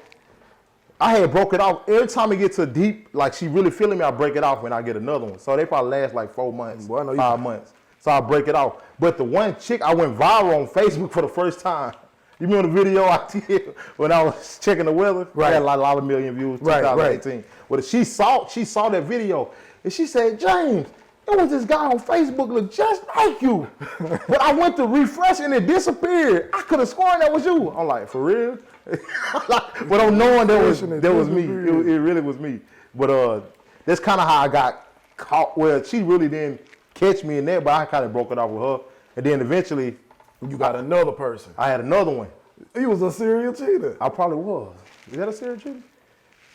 I had broke it off. Every time it gets to deep, like she really feeling me, I break it off when I get another one. So they probably last like 4 months, 5 months. So I break it off. But the one chick, I went viral on Facebook for the first time. You remember the video I did when I was checking the weather? Right. I had a lot of million views, 2018. Right. Well, she saw that video, and she said, James, it was this guy on Facebook look just like you. But I went to refresh and it disappeared. I could have sworn that was you. I'm like, for real? But I'm knowing that was me. It really was me. But that's kind of how I got caught. Well, she really didn't catch me in that, but I kind of broke it off with her. And then eventually, you got another person. I had another one. You was a serial cheater. I probably was. Is that a serial cheater?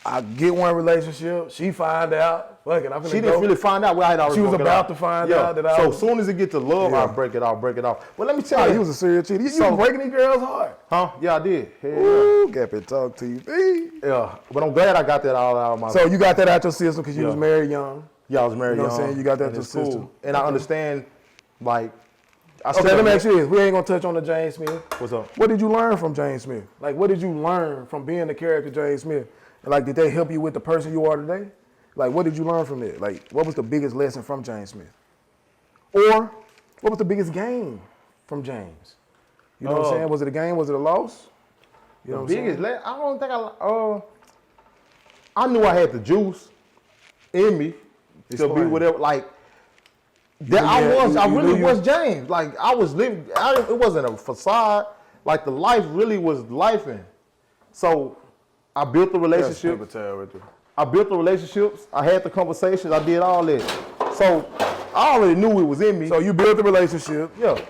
I get one relationship. She find out. Fuck it, she didn't really find out where I had already. She was about to find out that I. So as soon as it get to love, I'll break it off. But let me tell you, you was a serial cheater. You was breaking these girls' heart. Huh? Yeah, I did. Ooh, Gappy Talk TV. Yeah, but I'm glad I got that all out of my. So you got that out your system because you was married young. Yeah, I was married young. You know what I'm saying? You got that out your system. Cool. And I understand, like. Okay, let me ask you this. We ain't gonna touch on the James Smith. What's up? What did you learn from James Smith? Like, what did you learn from being the character James Smith? And like, did they help you with the person you are today? Like, what did you learn from it? Like, what was the biggest lesson from James Smith? Or, what was the biggest gain from James? You know what I'm saying? Was it a gain? Was it a loss? You know the biggest lesson? I don't think I knew I had the juice in me to be whatever, like, that I really was James. Like, I was living, it wasn't a facade. Like, the life really was lifing. So, I built the relationship. I built the relationships. I had the conversations. I did all that. So, I already knew it was in me. So, you built the relationship. Yeah.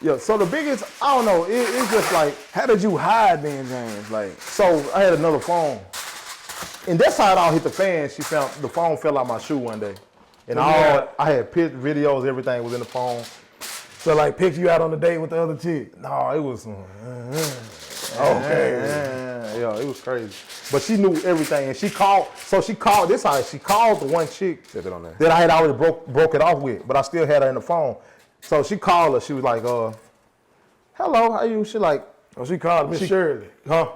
Yeah, so the biggest, I don't know, it's just like. How did you hide then, James? Like, so, I had another phone. And that's how it all hit the fan. The phone fell out my shoe one day. And I had pictures, videos, everything was in the phone. So like picked you out on the date with the other chick? No, it was okay. Yeah, it was crazy. But she knew everything. And she called the one chick that I had already broke it off with, but I still had her in the phone. So she called her, she was like, hello, how you? She like, oh, she called Miss Shirley. Huh?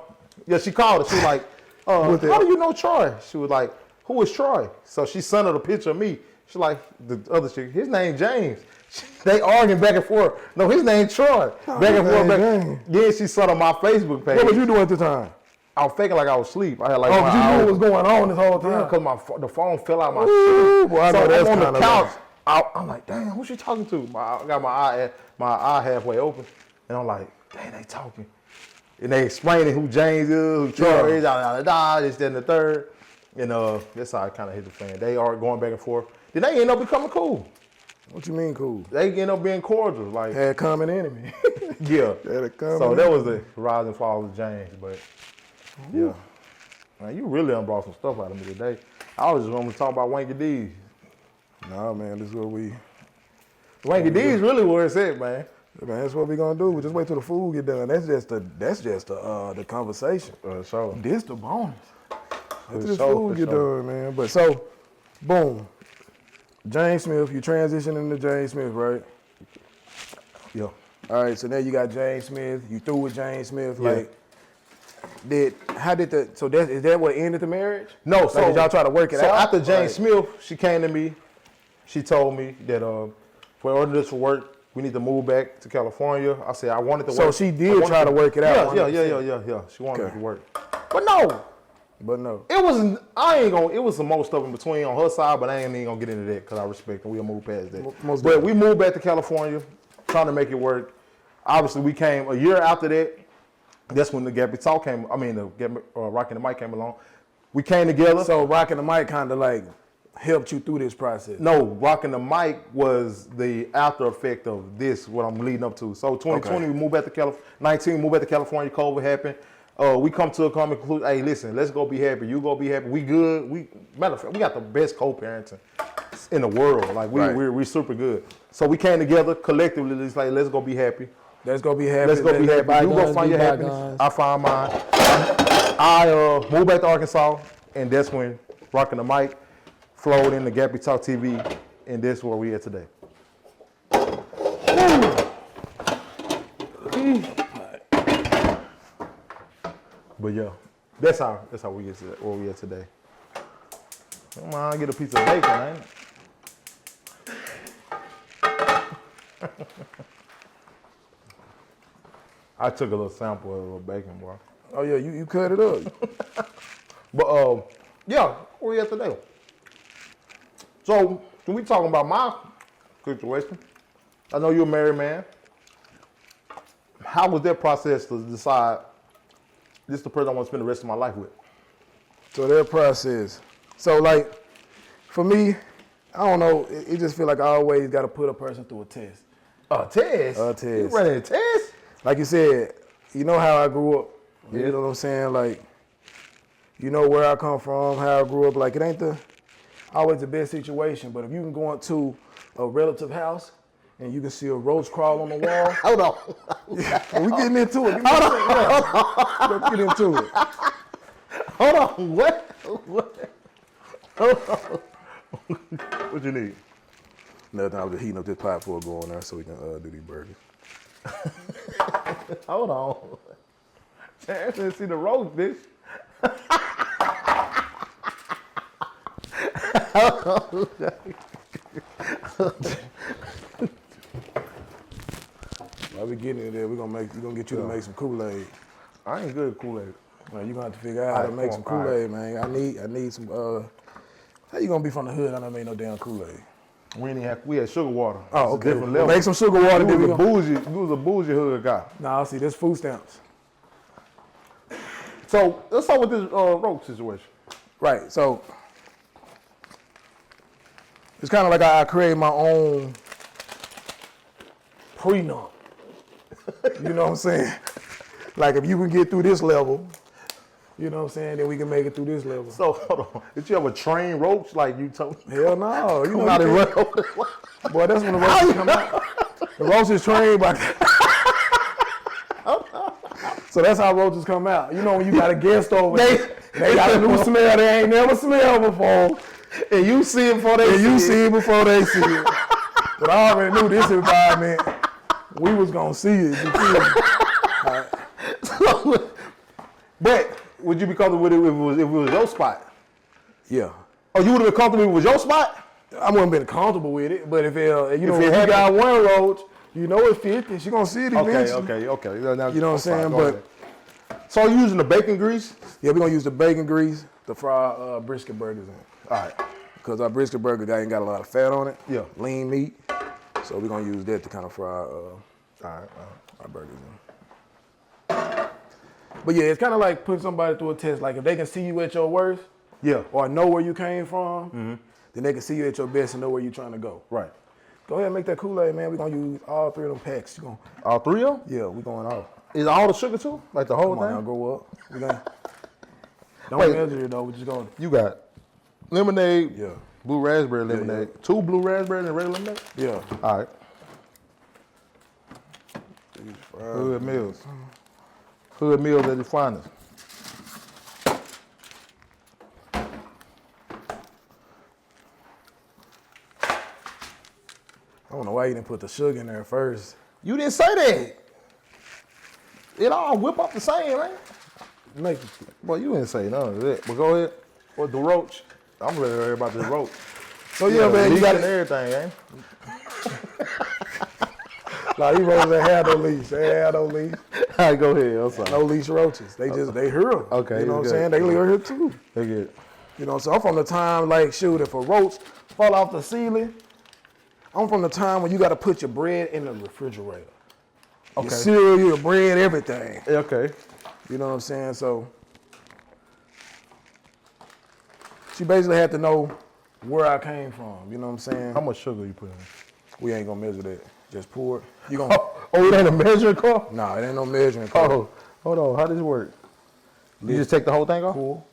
Yeah, she called her. She was like, how do you know Troy? She was like, who is Troy? So she sent her the picture of me. She's like, the other chick, his name James. They arguing back and forth. No, his name Troy. Back and forth. Yeah, she saw on my Facebook page. What was you doing at the time? I was faking like I was asleep. I had like. Oh, but you knew what was going on this whole time. Yeah, because the phone fell out my shoe. Boy, I know that's I'm on the couch. Right. I'm like, damn, who's she talking to? I got my eye halfway open, and I'm like, dang, they talking. And they explaining who James is, who Troy is, this, that, and the third. And that's how I kind of hit the fan. They are going back and forth. Then they end up becoming cool. What you mean cool? They end up being cordial. Like had a common enemy. Yeah. So that was the rise and fall of James. But yeah. Man, you really brought some stuff out of me today. I was just going to talk about WankyDs. Nah, man, this is what we... WankyDs really where it's at, man. Man, that's what we gonna do. We just wait till the food get done. That's just the conversation. So this the bonus. Wait till the food get done, man. But so, boom, James Smith. You transitioning to James Smith, right? Yeah. All right. So now you got James Smith. You through with James Smith. Yeah. Like, is that what ended the marriage? No. Like, did y'all try to work it out? So after James Smith, she came to me. She told me that for order this to work, we need to move back to California. I said I wanted to work. So she did try to work it out. Yeah. She wanted it to work. But no. It wasn't. It was some more stuff in between on her side, but I ain't even gonna get into that because I respect her. We'll move past that. But we moved back to California, trying to make it work. Obviously, we came a year after that. That's when the Gappy Talk came. The Rocking the Mic came along. We came together. So Rocking the Mic kind of like helped you through this process? No, Rocking the Mic was the after effect of this, what I'm leading up to. So 2020, we moved back to California. 19, we moved back to California, COVID happened. We come to a common conclusion, hey, listen, let's go be happy. You go be happy. We good. Matter of fact, we got the best co-parenting in the world. Like, we're super good. So we came together collectively, it's like, let's go be happy. Let's go be happy. Let's go be happy. You go find your happiness. I find mine. I moved back to Arkansas, and that's when Rocking the Mic flowed into Gappy Talk TV, and that's where we are today. But yeah, that's how we get to where we are today. Come on, get a piece of bacon, man. I took a little sample of a little bacon, boy. Oh yeah, you cut it up. But yeah, where we at today? So when we talking about my situation, I know you're a married man. how was that process to decide this is the person I want to spend the rest of my life with? So that process. So like, for me, I don't know. It just feel like I always got to put a person through a test. A test? A test. You running a test? Like you said, you know how I grew up. Yeah. You know what I'm saying? Like, you know where I come from, how I grew up. Like, it ain't always the best situation, but if you can go into a relative house and you can see a roach crawl on the wall. Hold on. We getting into it. Let's get into it. Hold on. What? Hold on. What you need? Nothing. I was just heating up this pot before going there so we can do these burgers. Hold on. I didn't see the roast, bitch. While we getting in there, we're gonna get you to make some Kool-Aid. I ain't good at Kool-Aid. Man, you're gonna have to figure out how to make some Kool-Aid, man. I need some how you gonna be from the hood? I don't make no damn Kool-Aid. We had sugar water. Oh, okay. Different level. Make some sugar water. You was a bougie hood guy. Nah, see, this food stamps. So let's start with this roach situation. Right. So it's kind of like I created my own prenup. You know what I'm saying? Like if you can get through this level, you know what I'm saying, then we can make it through this level. So hold on. Did you have a trained roach like you told me? Hell no. You know How they run over the boy, that's when the roaches come out. The roaches trained by. So that's how roaches come out. You know when you got a guest over, they got a new smell they ain't never smelled before. And you see it before they see it. But I already knew this environment, we was gonna see it. You feel me? So, but would you be comfortable with it if it was your spot? Yeah. Oh, you would have been comfortable if it was your spot? I wouldn't been comfortable with it, but if you got one roach, you know it's 50, she gonna see it eventually. Okay. Now, you know what I'm saying? But so are you using the bacon grease? Yeah, we're gonna use the bacon grease to fry brisket burgers in. All right. Because our brisket burger ain't got a lot of fat on it. Yeah. Lean meat. So we're gonna use that to kind of fry our burgers in. But yeah, it's kind of like putting somebody through a test. Like if they can see you at your worst, yeah, or know where you came from, then they can see you at your best and know where you're trying to go. Right. Go ahead and make that Kool-Aid, man. We're gonna use all three of them packs. All three of them? Yeah, we're going off. Is all the sugar too? Like the whole Come thing? on now, grow up. We gonna don't Wait. measure it though. We're just going. You got lemonade, Yeah. blue raspberry lemonade, Yeah. 2 blue raspberries and regular lemonade? Yeah. All right. Hood Mills. Hood Mills at the finest. I don't know why you didn't put the sugar in there first. You didn't say that. It all whip up the same, right? Make Well, you didn't say none of that. But go ahead. What the roach? I'm ready to hear about this roach. So yeah, man, you got and everything, ain't Nah, these roaches ain't had no leash. They ain't had no leash. All right, go ahead. I'm sorry. No leash roaches. They hear them. Okay, You know what I'm good. saying? They live here too. They get You know, so I'm from the time, like, shoot, if a roach fall off the ceiling, I'm from the time when you got to put your bread in the refrigerator. Okay. Your cereal, your bread, everything. Okay. You know what I'm saying? So she basically had to know where I came from. You know what I'm saying? How much sugar you put in? We ain't gonna measure that. Just pour it. You gonna? Oh, it ain't a measuring cup? Nah, it ain't no measuring cup. Oh, hold on. How does it work? You just take the whole thing off? Cool.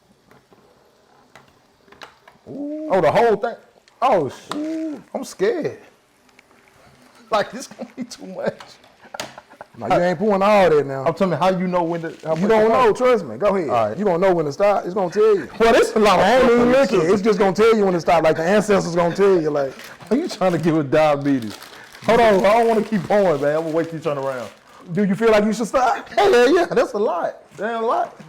Oh, the whole thing? Oh, shoot. I'm scared. Like, this gonna be too much. No, you ain't pouring all that now. I'm telling you, how you know when to... You don't know, trust me. Go ahead. All right. You gonna know when to stop. It's gonna tell you. Well, this is a lot of I ain't even sugar. looking. It's just gonna tell you when to stop. Like the ancestors gonna tell you. Like, Are you trying to give us diabetes? Hold on, I don't want to keep going, man. I'm gonna wait till you turn around. do you feel like you should stop? Hell yeah, that's a lot. Damn a lot.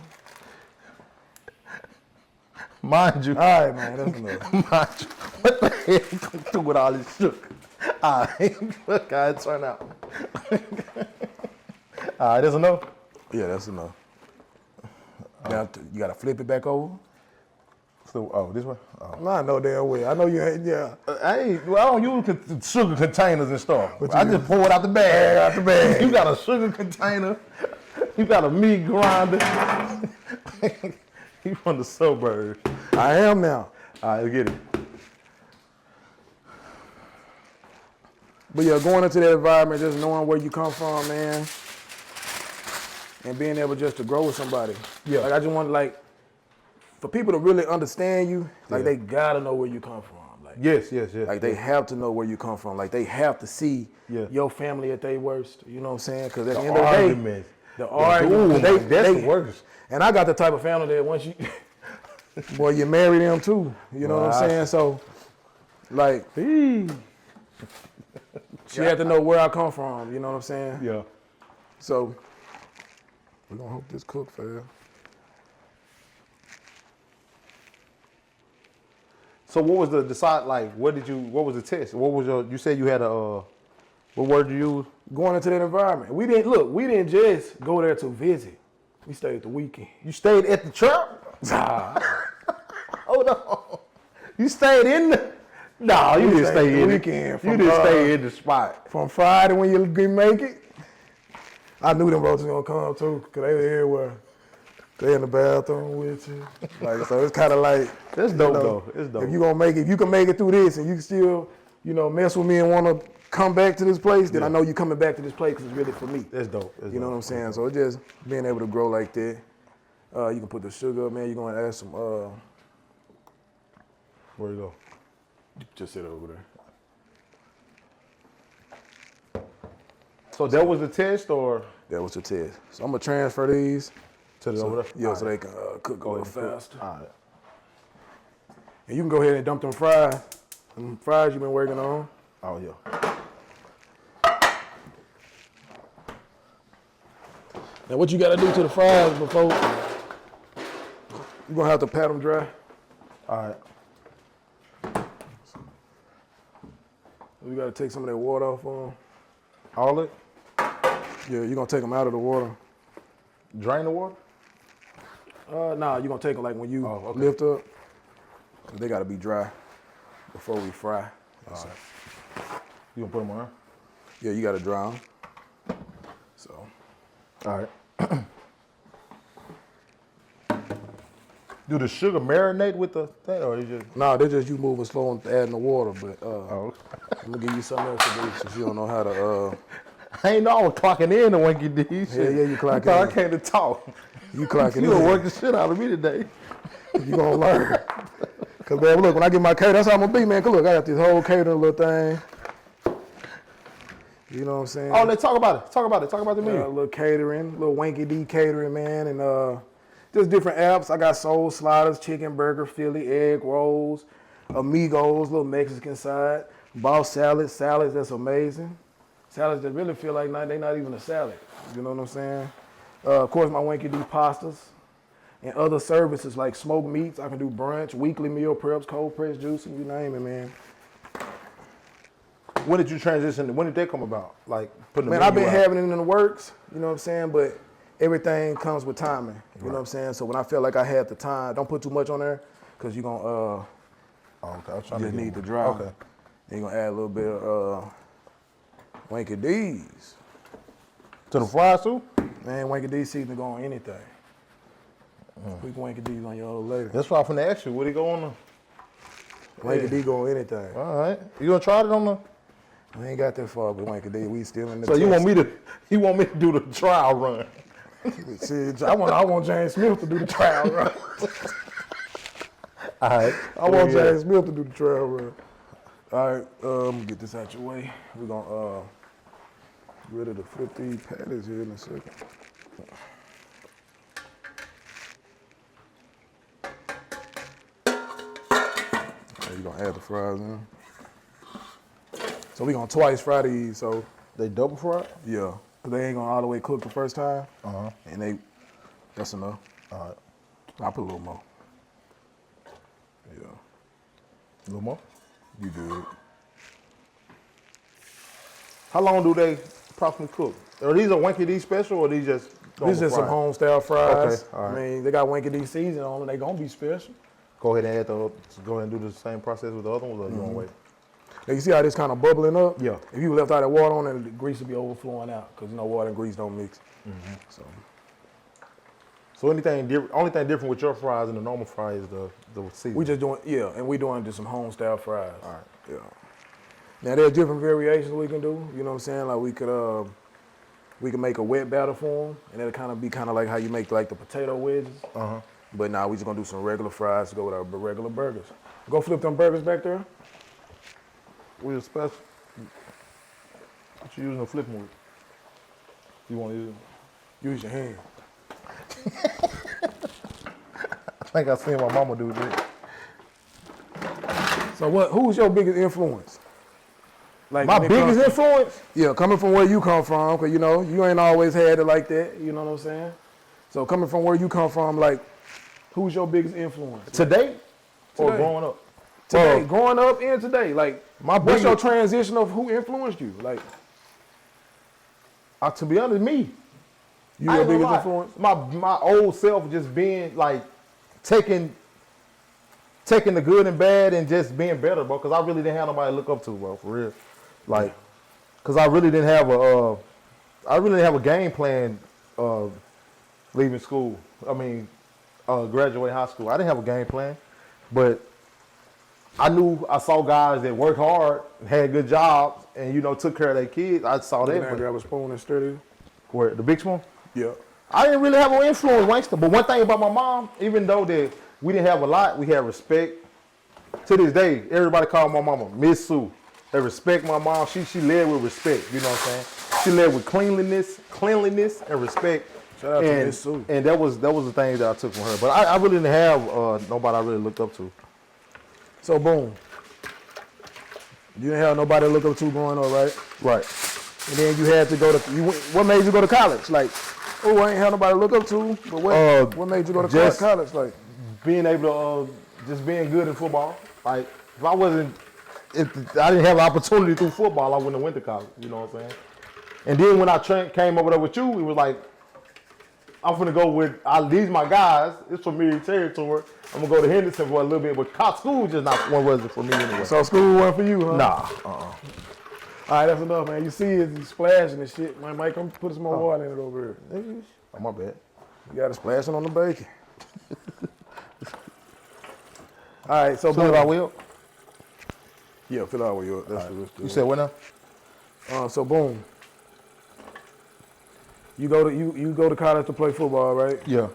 Mind you. All right, man. That's enough. Mind you. What the hell you gonna do with all this sugar? All right, look how it turn out. All right, that's enough. Yeah, that's enough. Now you gotta flip it back over. So, oh, this way? Oh. No, I know damn well. I know you ain't, yeah. I don't use sugar containers and stuff. But I just pour it out the bag. Out the bag. You got a sugar container. You got a meat grinder. You from the suburbs. I am now. All right, let's get it. But yeah, going into that environment, just knowing where you come from, man, and being able just to grow with somebody. Yeah. Like I just want for people to really understand you, like they gotta know where you come from. Like Yes. Like they have to know where you come from. Like they have to see Yeah. your family at their worst. You know what I'm saying? Because at the The end of the day, arguments. the argument, That's the worst. And I got the type of family that once you, boy, you marry them too. You know what I'm saying? So, like, she had to know where I come from. You know what I'm saying? Yeah. So, we're gonna hope this cook fast. So what was the like? What was the test? What was you said you had what word you use? Going into that environment, we didn't just go there to visit. We stayed the weekend. You stayed at the trap? Hold on. You stayed in the... No, you didn't stay in the weekend. You didn't stay in the spot. From Friday when you make it, I knew them roaches gonna come too, cause they were everywhere. They in the bathroom with you. Like, so it's kind of like... That's dope though. It's dope. If you can make it through this and you still, mess with me and wanna come back to this place, then I know you coming back to this place because it's really for me. That's dope. You know what I'm saying? So it's just being able to grow like that. You can put the sugar up, man. You're gonna add some, Where you go? just sit over there. So that was the test or? That was the test. So I'm gonna transfer these. Over there? Yeah, so they can cook a little faster. All right. And you can go ahead and dump them fries. Them fries you've been working on. Oh, yeah. Now what you gotta do to the fries before, you're gonna have to pat them dry. All right. You gotta take some of that water off of them. All it? Yeah, you're gonna take them out of the water. Drain the water? Nah, you're gonna take them like when you lift up. Cause they gotta be dry before we fry. All right. You gonna put them on? Yeah, you gotta dry them. So. All right. Do the sugar marinate with the thing, or you just? Nah, they're just you moving slow and adding the water, but Oh. I'm gonna give you something else to do since you don't know how to. I ain't know I was clocking in the WankyDs. Yeah, you clocking I thought in. I came to talk. You clocking You in. gonna work the shit out of me today. You gonna learn. Cause man, look, when I get my cater, that's how I'm gonna be, man. Cause look, I got this whole catering little thing. You know what I'm saying? Oh, let's talk about it. Talk about it. Talk about the A menu. little catering, little WankyD catering, man, and just different apps. I got soul sliders, chicken burger, Philly, egg rolls, amigos, little Mexican side, boss salads that's amazing. Salads that really feel like they're not even a salad. You know what I'm saying? Of course, my WankyD pastas and other services like smoked meats. I can do brunch, weekly meal preps, cold pressed juicing, you name it, man. When did you transition? When did that come about? Like putting the Man, I've been menu out? having it in the works, you know what I'm saying? But everything comes with timing, you know what I'm saying? So when I felt like I had the time, don't put too much on there because you're going to Oh, okay. I was trying just to get need the one. dry. Okay. Then you're going to add a little bit of WankyDs. To the fries too? Man, WankyD season go on anything. Quick WankyDs on your old lady. That's why I'm finna ask you. What he go on WankyD go on anything. All right. You gonna try it on the? We ain't got that far with WankyD. We still in the So you want me to do the trial run? See, I want James Smith to do the trial run. All right. I want James Smith to do the trial run. All right, I'm gonna get this out your way. We're gonna get rid of the 50 patties here in a second. You're gonna add the fries in. So we're gonna twice fry these, so They double fried? yeah. Cause they ain't gonna all the way cook the first time. Uh-huh. And that's enough. All right. I'll put a little more. Yeah, A little more? you good. How long do they approximately cook? Are these a WankyD special or these just This is just some home style fries. Okay, all right. I mean, they got WankyD seasoning on them. They gonna be special. go ahead and go ahead and do the same process with the other ones, or you want to wait? Now you see how this kind of bubbling up? Yeah. If you left all that water on it, the grease would be overflowing out because water and grease don't mix. So only thing different with your fries and the normal fries is the seasoning. We just doing, and we doing just some home style fries. All right. Yeah. Now there's different variations we can do. You know what I'm saying? Like we can make a wet batter for them, and it'll kind of be like how you make like the potato wedges. But now we just gonna do some regular fries to go with our regular burgers. Go flip them burgers back there. With a special. What you using to flip them with? You want to Use your hand. I think I seen my mama do that. So who's your biggest influence? Like My biggest influence? Yeah, coming from where you come from, because you ain't always had it like that, you know what I'm saying? So coming from where you come from, like, who's your biggest influence? Today? Or growing up? Today, growing up and today. Like, what's your biggest- transition of who influenced you? Like, To be honest, me. you I your ain't gonna biggest lie. influence? My old self just being like taking the good and bad and just being better, bro. Because I really didn't have nobody to look up to, bro. For real, like, because I really didn't have a game plan leaving school. I mean, graduating high school. I didn't have a game plan, but I saw guys that worked hard, had good jobs, and took care of their kids. I saw that. But Grab a spoon and stir it. where the big spoon? Yeah. I didn't really have an influence, Wankster. But one thing about my mom, even though that we didn't have a lot, we had respect. To this day, everybody called my mama Miss Sue. They respect my mom. She led with respect. You know what I'm saying? She led with cleanliness and respect. Shout out to Miss Sue. And that was the thing that I took from her. But I really didn't have nobody I really looked up to. So, boom. You didn't have nobody to look up to growing up, right? Right. And then you had to go to, what made you go to college? Like, oh, I ain't had nobody to look up to, but what made you go to college? Like, being able to, just being good in football. Like, if I didn't have an opportunity through football, I wouldn't have went to college. You know what I'm saying? And then when I came over there with you, it was like, I'm finna go with, these my guys. It's familiar territory. I'm gonna go to Henderson for a little bit, but school just not one wasn't for me anyway. so school wasn't for you, huh? Nah. All right, that's enough, man. You see it splashing and shit. Man, Mike, come put some more water in it over here. Oh, my bad. You got it splashing on the bacon. All right, so Fill it out, Will. Yeah, fill out with you. That's Right. You said what now? so boom. You go to college to play football, right? Yeah.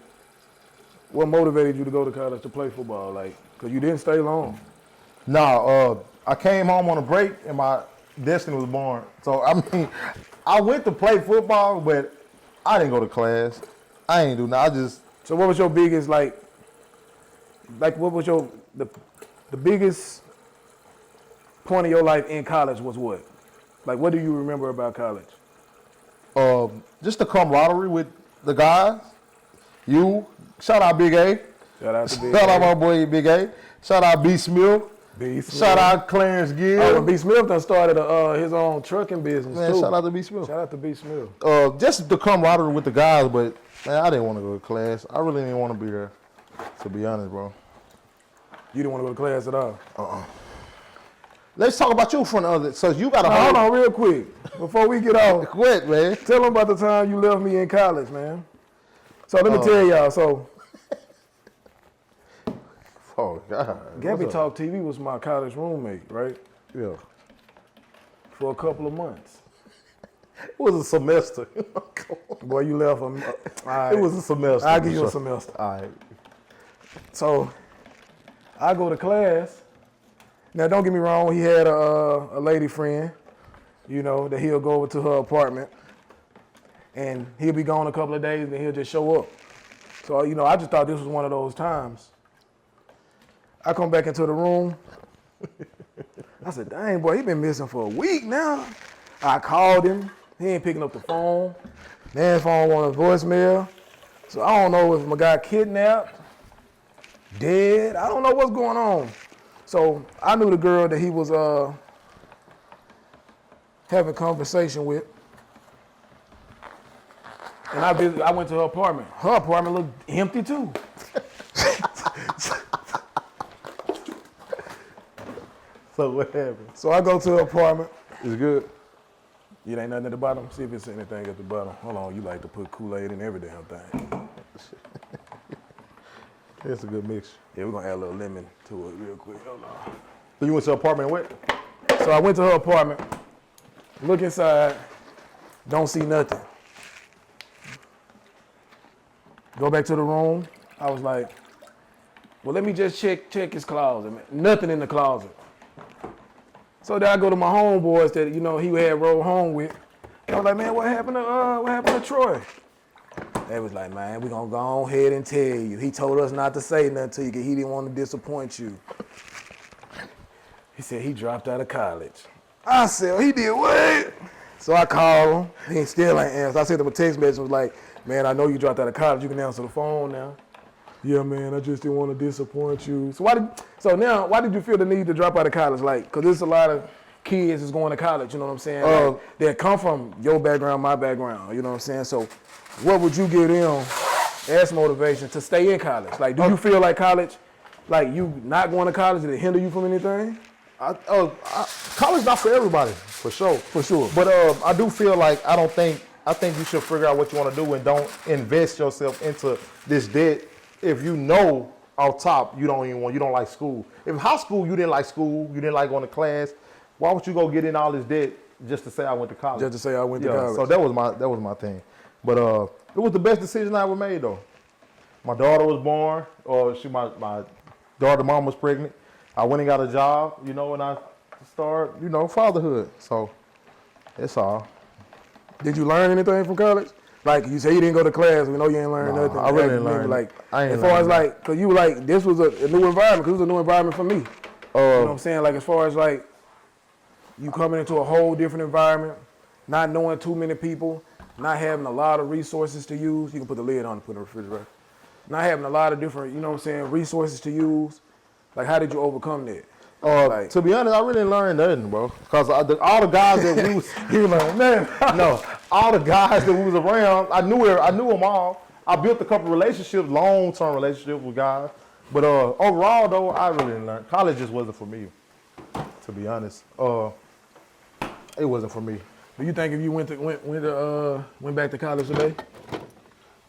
What motivated you to go to college to play football? Like, cause you didn't stay long. Nah, I came home on a break and my destiny was born. So I mean, I went to play football, but I didn't go to class. I ain't do nothing. So what was your biggest like what was your the biggest point of your life in college was what? Like, what do you remember about college? Just the camaraderie with the guys. You, shout out Big A. Shout out to Big Shout A. out my boy Big A. Shout out B. Smith. B. Smith. Shout out Clarence Gill. Oh, and B. Smith done started his own trucking business Man, too. shout out to B. Smith. Shout out to B. Smith. Just the camaraderie with the guys, but man, I didn't want to go to class. I really didn't want to be there, to be honest, bro. You didn't want to go to class at all? Let's talk about you for another. So you got a Hold on real quick. Before we get off, Quit, man. tell them about the time you left me in college, man. So let me tell y'all, so Oh, God. Gabby What's up? Talk TV was my college roommate, right? Yeah. For a couple of months. It was a semester. Boy, you left him. It was a semester. I'll give you a semester. All right. So I go to class. Now, don't get me wrong. He had a lady friend, that he'll go over to her apartment, and he'll be gone a couple of days, and then he'll just show up. So, I just thought this was one of those times. I come back into the room. I said, dang, boy, he been missing for a week now. I called him. He ain't picking up the phone. Then his phone on a voicemail. So I don't know if my guy kidnapped, dead. I don't know what's going on. So I knew the girl that he was having conversation with. And I went to her apartment. Her apartment looked empty too. So what happened? So I go to the apartment. It's good. It ain't nothing at the bottom. See if it's anything at the bottom. Hold on, you like to put Kool-Aid in every damn thing. It's a good mix. Yeah, we're gonna add a little lemon to it real quick. Hold on. So you went to the apartment and what? So I went to her apartment, look inside, don't see nothing. Go back to the room. I was like, well, let me just check his closet. Man. Nothing in the closet. So then I go to my homeboys that he had rode home with. I was like, man, what happened to Troy? They was like, man, we gonna go ahead and tell you. He told us not to say nothing to you because he didn't want to disappoint you. He said he dropped out of college. I said, well, he did what? So I called him. He still ain't answered. I sent him a text message. Was like, man, I know you dropped out of college. You can answer the phone now. Yeah, man, I just didn't want to disappoint you. So why did you feel the need to drop out of college? Like, because there's a lot of kids that's going to college, you know what I'm saying? Like, that come from your background, my background, you know what I'm saying? So what would you give them as motivation to stay in college? Like, do you feel like college, like you not going to college, did it hinder you from anything? College not for everybody, for sure. For sure. But I do feel like I think you should figure out what you want to do and don't invest yourself into this debt if you know off top you don't like school. If high school you didn't like school, you didn't like going to class, why would you go get in all this debt just to say I went to college? Just to say I went to college. So that was my thing. But it was the best decision I ever made though. My daughter was born, my daughter's mom was pregnant. I went and got a job, and I started, fatherhood. So that's all. Did you learn anything from college? Like you say you didn't go to class, we know you ain't learned nothing. I really didn't learn. Like, as far as like, cause you were like, this was a new environment, cause it was a new environment for me. You know what I'm saying? Like as far as like, you coming into a whole different environment, not knowing too many people, not having a lot of resources to use. You can put the lid on and put it in the refrigerator. Not having a lot of different, resources to use. Like how did you overcome that? To be honest, I really didn't learn nothing, bro. Because all the guys that we was, you like, man, no, all the guys that we was around, I knew them all. I built a couple relationships, long-term relationships with guys. But overall, though, I really didn't learn. College just wasn't for me, to be honest. It wasn't for me. Do you think if you went back to college today?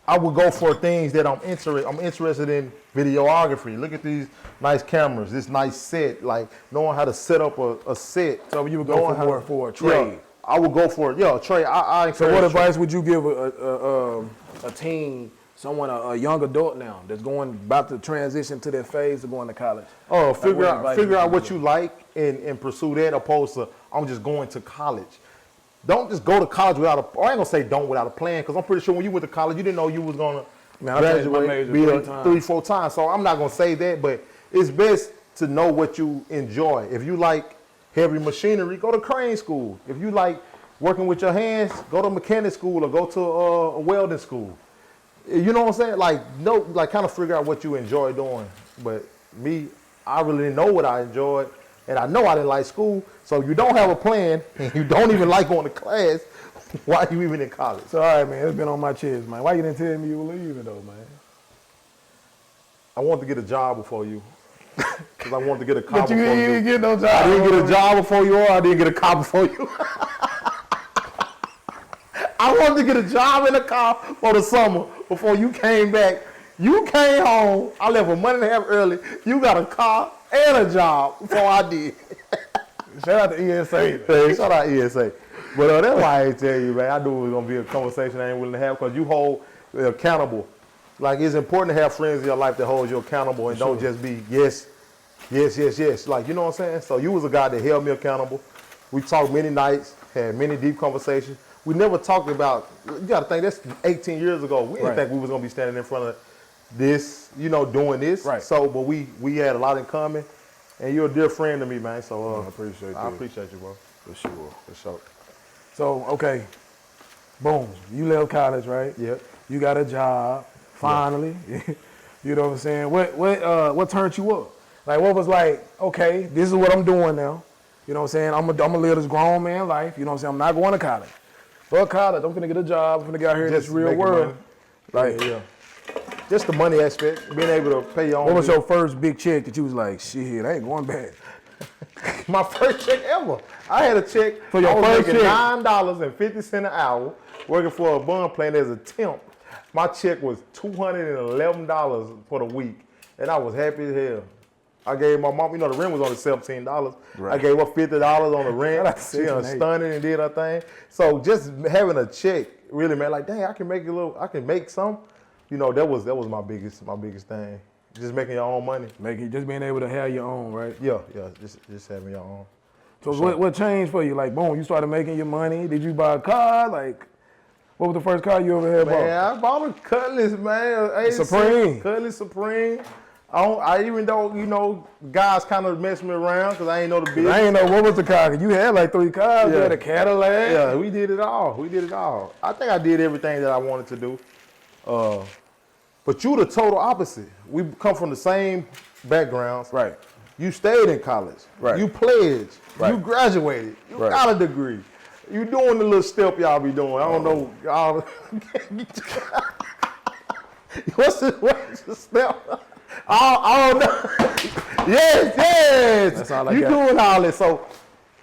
I would go for things that I'm interested in videography. Look at these nice cameras, this nice set, like knowing how to set up a set. So you would go for a trade? Yeah, I would go for a trade. So what advice would you give a teen, a young adult now that's about to transition to their phase of going to college? Figure out what you like and pursue that opposed to I'm just going to college. Don't just go to college without I ain't gonna say don't without a plan, because I'm pretty sure when you went to college, you didn't know you was gonna graduate 3-4 times. So I'm not gonna say that, but it's best to know what you enjoy. If you like heavy machinery, go to crane school. If you like working with your hands, go to mechanic school or go to a welding school. You know what I'm saying? Like kind of figure out what you enjoy doing. But me, I really didn't know what I enjoyed. And I know I didn't like school, so if you don't have a plan and you don't even like going to class, why are you even in college? So, all right, man, it's been on my chest, man. Why you didn't tell me you were leaving, though, man? I wanted to get a job before you, because I wanted to get a car before you. But you didn't get no job. I didn't get a job before you, or I didn't get a car before you. I wanted to get a job in a car for the summer before you came back. You came home, I left a month and a half early, you got a car and a job before I did. Shout out to ESA. Hey, shout out ESA. But that's why I ain't tell you, man. I knew it was going to be a conversation I ain't willing to have, because you hold accountable. Like, it's important to have friends in your life that hold you accountable and don't just be yes. Like, you know what I'm saying? So you was a guy that held me accountable. We talked many nights, had many deep conversations. We never talked about, you got to think, that's 18 years ago. We didn't think we was going to be standing in front of this, doing this. Right. So, but we had a lot in common, and you're a dear friend to me, man. So I appreciate I appreciate you, bro. For sure. So, okay, boom, you left college, right? Yep. You got a job, finally. Yep. You know what I'm saying? What turned you up? Like, what was like, okay, this is what I'm doing now. You know what I'm saying? I'm gonna live this grown man life. You know what I'm saying? I'm not going to college. Fuck college. I'm gonna get a job. I'm gonna get out here in this real world. Money. Like, just the money aspect, being able to pay your own. What was your first big check that you was like, shit, I ain't going back? My first check ever. I had a check. For your first check? $9.50 an hour, working for a bun plant as a temp. My check was $211 for the week, and I was happy as hell. I gave my mom, the rent was only $17. Right. I gave her $50 on the rent. That's She stunning and did her thing. So just having a check really, man, like, dang, I can make some. That was my biggest thing. Just making your own money. Just being able to have your own, right? Yeah, just having your own. So what changed for you? Like, boom, you started making your money. Did you buy a car? Like, what was the first car you ever had bought? Man, I bought a Cutlass, man. Supreme. Cutlass Supreme. I even though, guys kind of messed me around because I ain't know the business. I ain't know what was the car. You had like 3 cars. You had a Cadillac. Yeah, we did it all. I think I did everything that I wanted to do. But you the total opposite. We come from the same backgrounds. Right. You stayed in college. Right. You pledged. Right. You graduated. You Right. got a degree. You doing the little step y'all be doing. I don't know. Y'all. What's the step? I don't know. Yes. That's all I you got. doing all this. So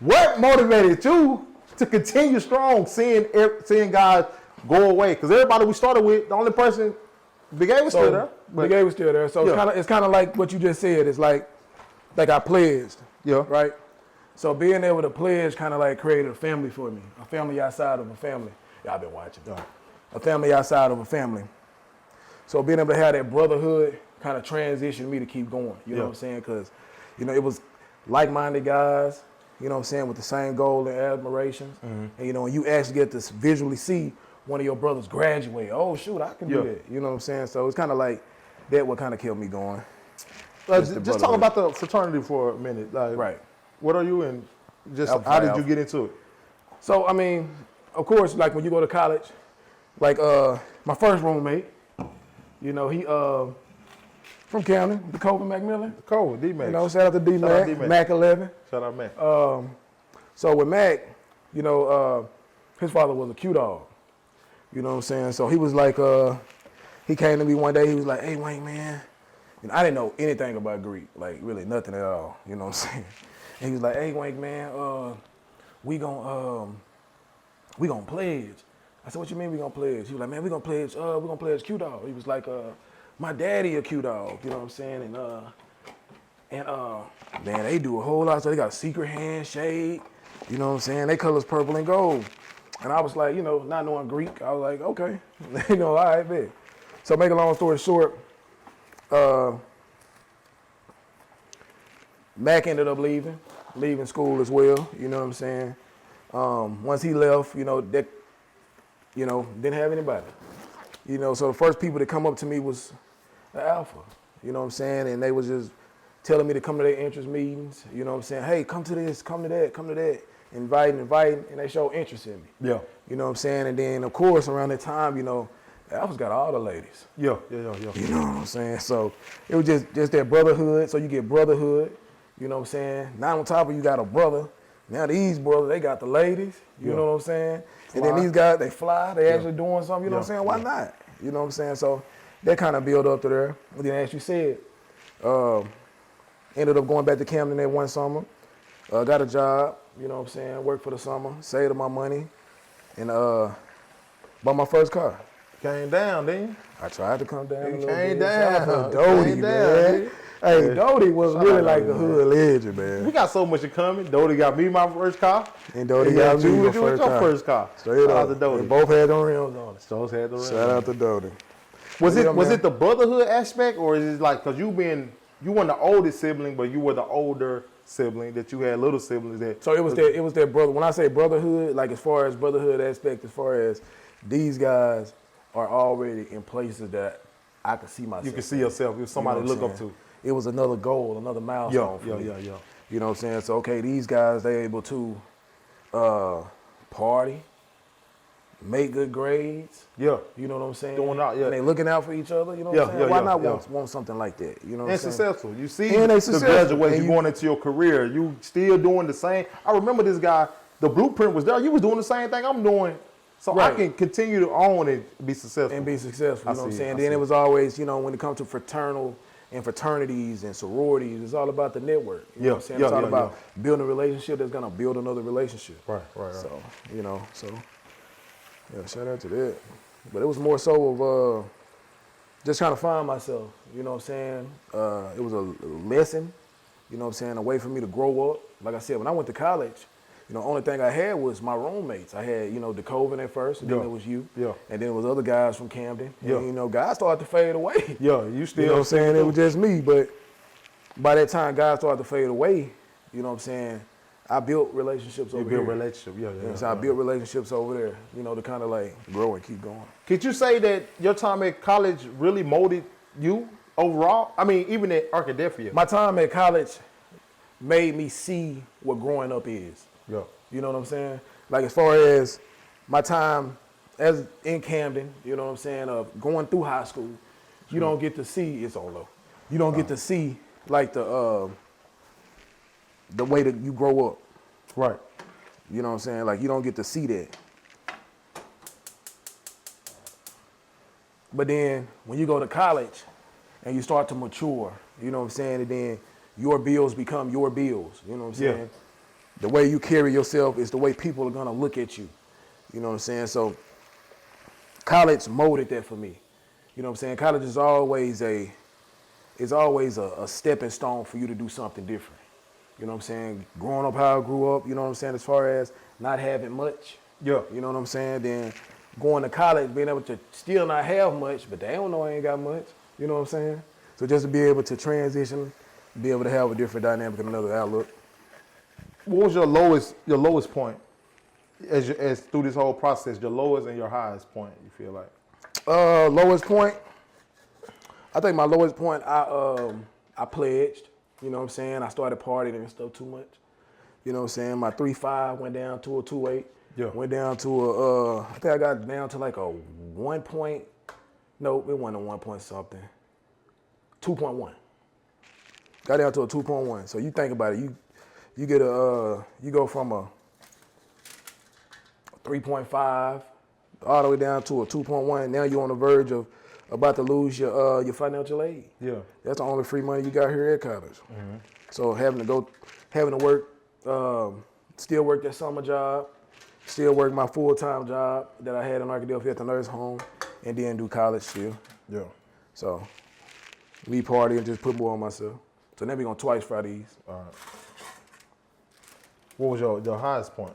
what motivated you to continue strong, seeing guys go away? Because everybody we started with, the only person, Big A was still there. Big A was still there. So it's kind of like what you just said. It's like I pledged. Yeah. Right? So being able to pledge kind of like created a family for me. A family outside of a family. Y'all been watching. A family outside of a family. So being able to have that brotherhood kind of transitioned me to keep going. You know what I'm saying? Because, it was like-minded guys, you know what I'm saying, with the same goal and admirations. Mm-hmm. And, when you actually get to visually see one of your brothers graduate, oh, shoot, I can do that. You know what I'm saying? So it's kind of like that what kind of kept me going. Just talk about the fraternity for a minute. Like, right. What are you in? Just how did you get into it? So, of course, like when you go to college, like my first roommate, he from Camden, the Kobe McMillan. Kobe, D-Mac. Shout out to D-Mac, Mac 11. Shout out Mac. So with Mac, his father was a Q-Dog. You know what I'm saying? So he was like, he came to me one day, he was like, hey, Wank, man. I didn't know anything about Greek, like really nothing at all, you know what I'm saying? And he was like, hey, Wank, man, we gonna pledge. I said, what you mean we gonna pledge? He was like, man, we gonna pledge Q-Dog. He was like, my daddy a Q-Dog, you know what I'm saying? Man, they do a whole lot. So they got a secret handshake, you know what I'm saying? They colors purple and gold. And I was like, not knowing Greek, I was like, okay, all right, bet. So make a long story short, Mac ended up leaving school as well, you know what I'm saying? Once he left, didn't have anybody. So the first people to come up to me was the Alpha, you know what I'm saying? And they was just telling me to come to their interest meetings, you know what I'm saying? Hey, come to this, come to that, inviting, and they showed interest in me. Yeah. You know what I'm saying? And then, of course, around that time, Alpha's got all the ladies. Yeah. You know what I'm saying? So it was just that brotherhood. So you get brotherhood, you know what I'm saying? Now on top of you got a brother. Now these brothers, they got the ladies, you know what I'm saying? Fly. And then these guys, they fly, they actually doing something, you know what I'm saying? Why not? You know what I'm saying? So that kind of built up to there. And then as you said, ended up going back to Camden that one summer. Got a job, you know what I'm saying? Worked for the summer, saved my money, and bought my first car. Came down, didn't you? I tried to come down a little came bit. down. Shout out to Doty, man. Hey, Doty was really like a hood legend, man. We got so much in common. Doty got me my first car. And Doty got me my first car. Straight Shout up. out to Doty. They both had them rims on it. Both had the rims. Shout out to Doty. Was it the brotherhood aspect, or is it like, because you weren't the oldest sibling, but you were the older sibling, that you had little siblings that. So it was that brother. When I say brotherhood, like as far as brotherhood aspect, as far as these guys are already in places that I could see myself. You can see yourself. It was somebody to look up to. It was another goal, another milestone for me. Yeah. You know what I'm saying? So, okay, these guys, they able to party, make good grades. Yeah. You know what I'm saying? Doing out, yeah. And they looking out for each other, you know what I'm saying? Why not want something like that? You know what I'm saying? Successful. You see and they the successful. graduation, you going into your career. You still doing the same. I remember this guy, the blueprint was there. You was doing the same thing I'm doing. So I can continue to own and be successful. And be successful, you know what I'm saying? Then it was always, when it comes to fraternal in fraternities and sororities. It's all about the network. You know what I'm saying? It's all about building a relationship that's gonna build another relationship. Right. So, yeah, shout out to that. But it was more so of just trying to find myself, you know what I'm saying? It was a lesson, you know what I'm saying, a way for me to grow up. Like I said, when I went to college, you know, the only thing I had was my roommates. I had, you know, DeCoven at first, and then it was you. Yeah. And then it was other guys from Camden. Yeah. And, you know, guys started to fade away. Yeah, you still. You know what I'm saying? It was just me. But by that time, guys started to fade away. You know what I'm saying? I built relationships over there. You built relationships, yeah. You know, so I built relationships over there, you know, to kind of like grow and keep going. Could you say that your time at college really molded you overall? I mean, even at Arkadelphia. My time at college made me see what growing up is. Yeah. You know what I'm saying? Like as far as my time as in Camden, you know what I'm saying, of going through high school, you don't get to see, it's all low. You don't get to see like the way that you grow up. Right. You know what I'm saying? Like you don't get to see that. But then when you go to college and you start to mature, you know what I'm saying? And then your bills become your bills. You know what I'm saying? Yeah. The way you carry yourself is the way people are gonna look at you. You know what I'm saying? So college molded that for me. You know what I'm saying? College is always a stepping stone for you to do something different. You know what I'm saying? Growing up how I grew up, you know what I'm saying, as far as not having much. Yeah. You know what I'm saying? Then going to college, being able to still not have much, but they don't know I ain't got much. You know what I'm saying? So just to be able to transition, be able to have a different dynamic and another outlook. What was your lowest point as through this whole process, your lowest and your highest point, you feel like? Lowest point, I think my lowest point, I pledged. You know what I'm saying? I started partying and stuff too much. You know what I'm saying? My 3.5 went down to a 2.8. Yeah. Went down to I think I got down to like a 1 point. No, it wasn't a 1 point something. 2.1. Got down to a 2.1. So you think about it, you get you go from a 3.5 all the way down to a 2.1. Now you're on the verge of about to lose your financial aid. Yeah. That's the only free money you got here at college. Mm-hmm. So having to work, still work that summer job, still work my full-time job that I had in Arkadelphia at the nurse home, and then do college still. Yeah. So leave party and just put more on myself. So now we going twice Fridays. All right. What was your highest point?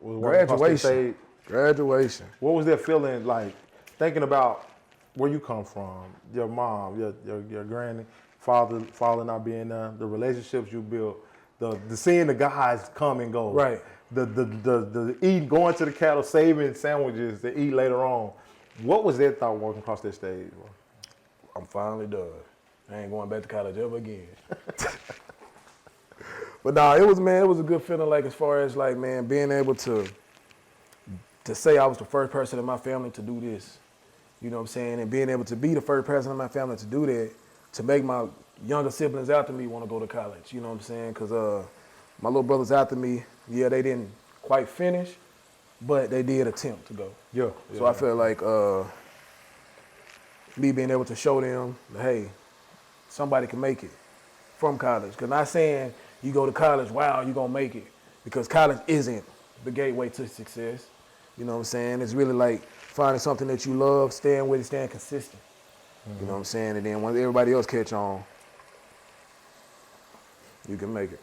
Graduation. Graduation. What was that feeling like, thinking about where you come from, your mom, your granny, father not being there, the relationships you built, the seeing the guys come and go. Right. The eating, going to the cattle, saving sandwiches to eat later on. What was that thought walking across that stage, bro? I'm finally done. I ain't going back to college ever again. But nah, it was a good feeling, like as far as like, man, being able to say I was the first person in my family to do this. You know what I'm saying? And being able to be the first person in my family to do that, to make my younger siblings after me want to go to college. You know what I'm saying? Because my little brothers after me, yeah, they didn't quite finish, but they did attempt to go. Yeah. So I feel like me being able to show them, hey, somebody can make it from college. Because not saying you go to college, wow, you're going to make it. Because college isn't the gateway to success. You know what I'm saying? It's really like finding something that you love, staying with it, staying consistent. Mm-hmm. You know what I'm saying? And then once everybody else catch on, you can make it.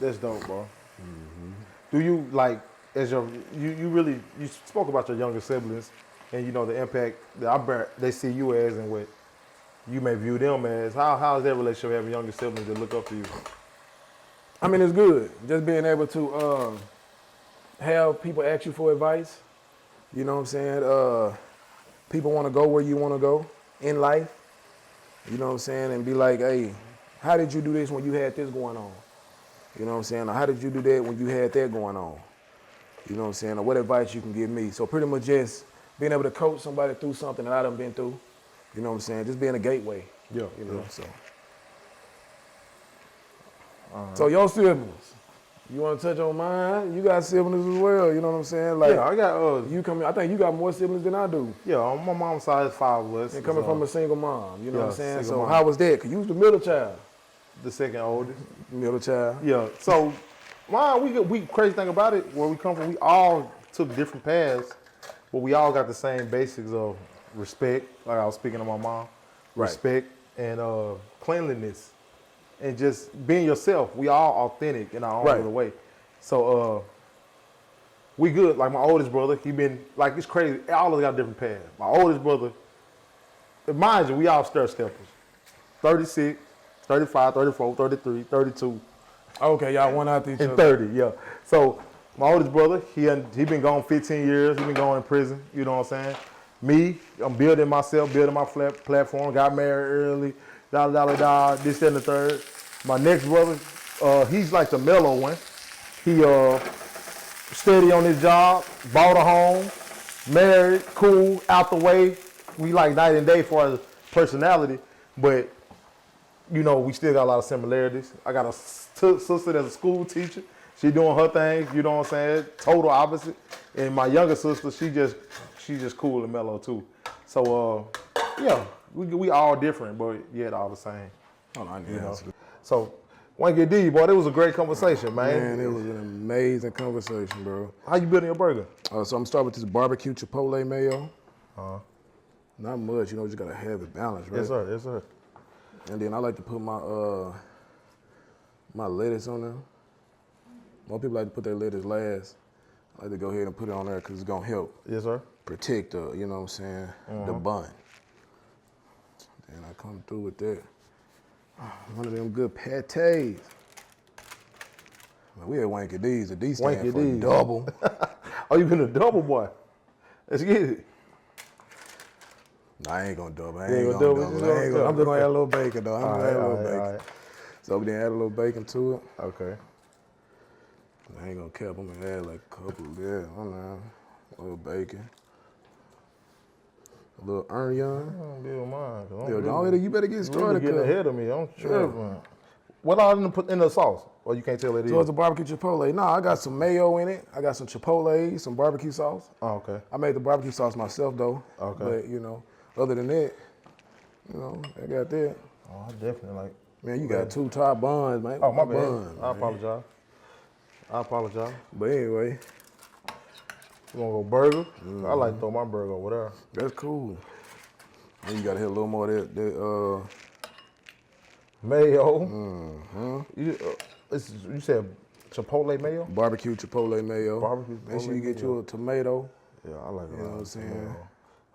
That's dope, bro. Mm-hmm. Do you like, as you spoke about your younger siblings and you know the impact that they see you as and what you may view them as. How is that relationship having younger siblings that look up to you? I mean, it's good. Just being able to have people ask you for advice. You know what I'm saying? People want to go where you want to go in life. You know what I'm saying? And be like, hey, how did you do this when you had this going on? You know what I'm saying? Or how did you do that when you had that going on? You know what I'm saying? Or what advice you can give me? So pretty much just being able to coach somebody through something that I done been through. You know what I'm saying? Just being a gateway. Yeah. You know, so. So your siblings, You want to touch on mine? You got siblings as well. You know what I'm saying? Like, Yeah, I got you come. I think you got more siblings than I do. Yeah, on my mom's side is 5 of us. And coming from a single mom, you know what I'm saying? So mom. how was that? Cause you was the middle child. The second oldest. Middle child. Yeah. So, we crazy thing about it, where we come from, we all took different paths, but we all got the same basics of respect. Like I was speaking to my mom, respect and cleanliness, and just being yourself. We all authentic in our own little way. So we good. Like my oldest brother, he been like it's crazy. All of us got different paths. My oldest brother, mind you, we all stir steppers. 36, 35, 34, 33, 32. Okay, y'all one out each other. And 30, yeah. So my oldest brother, he been gone 15 years. He been going in prison. You know what I'm saying? Me, I'm building myself, building my platform. Got married early. This, that, and the third. My next brother, he's like the mellow one. He steady on his job, bought a home, married, cool, out the way. We like night and day for his personality, but you know, we still got a lot of similarities. I got a sister that's a school teacher. She doing her thing, you know what I'm saying? Total opposite. And my younger sister, she just cool and mellow too. So yeah, we all different, but yet all the same. Oh, I you know. So WankyDs, boy, it was a great conversation, man. Man, it was an amazing conversation, bro. How you building your burger? So I'm gonna start with this barbecue chipotle mayo. Not much, you know, just gotta have it balanced, right? Yes, sir. Yes, sir. And then I like to put my my lettuce on there. Most people like to put their lettuce last. I like to go ahead and put it on there because it's gonna help. Yes, sir. Protect the, you know what I'm saying, the bun. And I come through with that. One of them good pates. Man, we had WankyDs. The D stand for double. Oh, you been a double boy? Let's get it. No, I ain't gonna double. I'm just gonna add a little bacon though. I'm gonna add a little bacon. All right. So we didn't add a little bacon to it. Okay. I ain't gonna cap. I'm gonna add like a couple. Yeah, I don't know. A little bacon. A little onion. I don't deal mine. You better get started. You're getting ahead of me. Don't trip, man. What all in the sauce? Or you can't tell it is? So it's a barbecue chipotle. No, I got some mayo in it. I got some chipotle, some barbecue sauce. Oh, okay. I made the barbecue sauce myself though. Okay. But you know, other than that, you know, I got that. Oh, I definitely like. Man, you got 2 top buns, man. Oh, my bad. Bun, I apologize. But anyway. You wanna go burger? I like to throw my burger over there. That's cool. Then you gotta hit a little more of that mayo. You said chipotle mayo? Barbecue chipotle mayo. Barbecue Make sure you get you a tomato. Yeah, I like it. You know what I'm saying?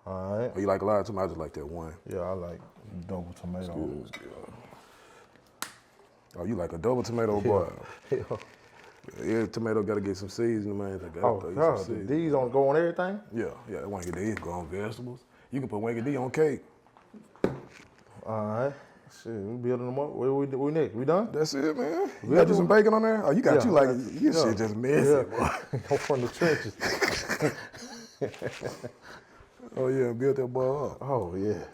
All right. Oh, you like a lot of tomato? I just like that one. Yeah, I like double tomato. It's good. Oh, you like a double tomato boy? Yeah. Yeah, tomato gotta get some seasoning, man. These don't go on everything? Yeah, WankyD go on vegetables. You can put WankyD on cake. All right. Shit, we building them up. Where we next? We done? That's it, man. You got you some bacon on there? Oh, you got you shit just messy, boy. Go from the trenches. Oh yeah, build that boy up. Oh yes.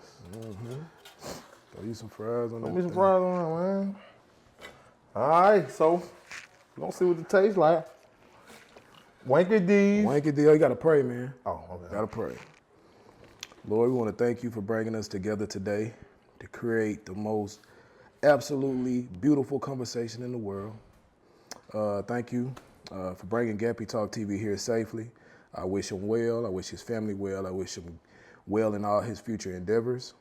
Throw you some fries on there. Throw me some fries on there, man. All right, so we're gonna see what it tastes like. WankyDs. WankyD, you gotta pray, man. Oh, okay. Gotta pray. Lord, we want to thank you for bringing us together today to create the most absolutely beautiful conversation in the world. Thank you for bringing Gappy Talk TV here safely. I wish him well. I wish his family well. I wish him well in all his future endeavors.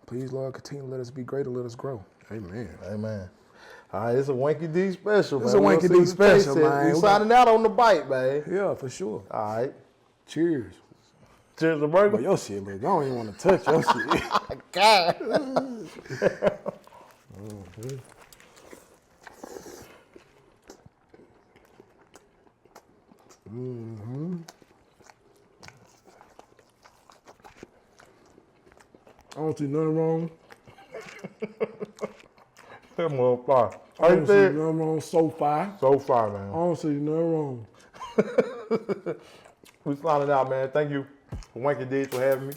Please, Lord, continue to let us be great and let us grow. Amen. Amen. All right, it's a WankyD special, man. It's a WankyD special, man. We signing out on the bite, man. Yeah, for sure. All right. Cheers. Cheers to burger. But your shit, man. I don't even want to touch your shit. God. I don't see nothing wrong. That motherfucker. I don't see nothing wrong so far. So far, man. I don't see nothing wrong. We signing out, man. Thank you for WankyDs for having me.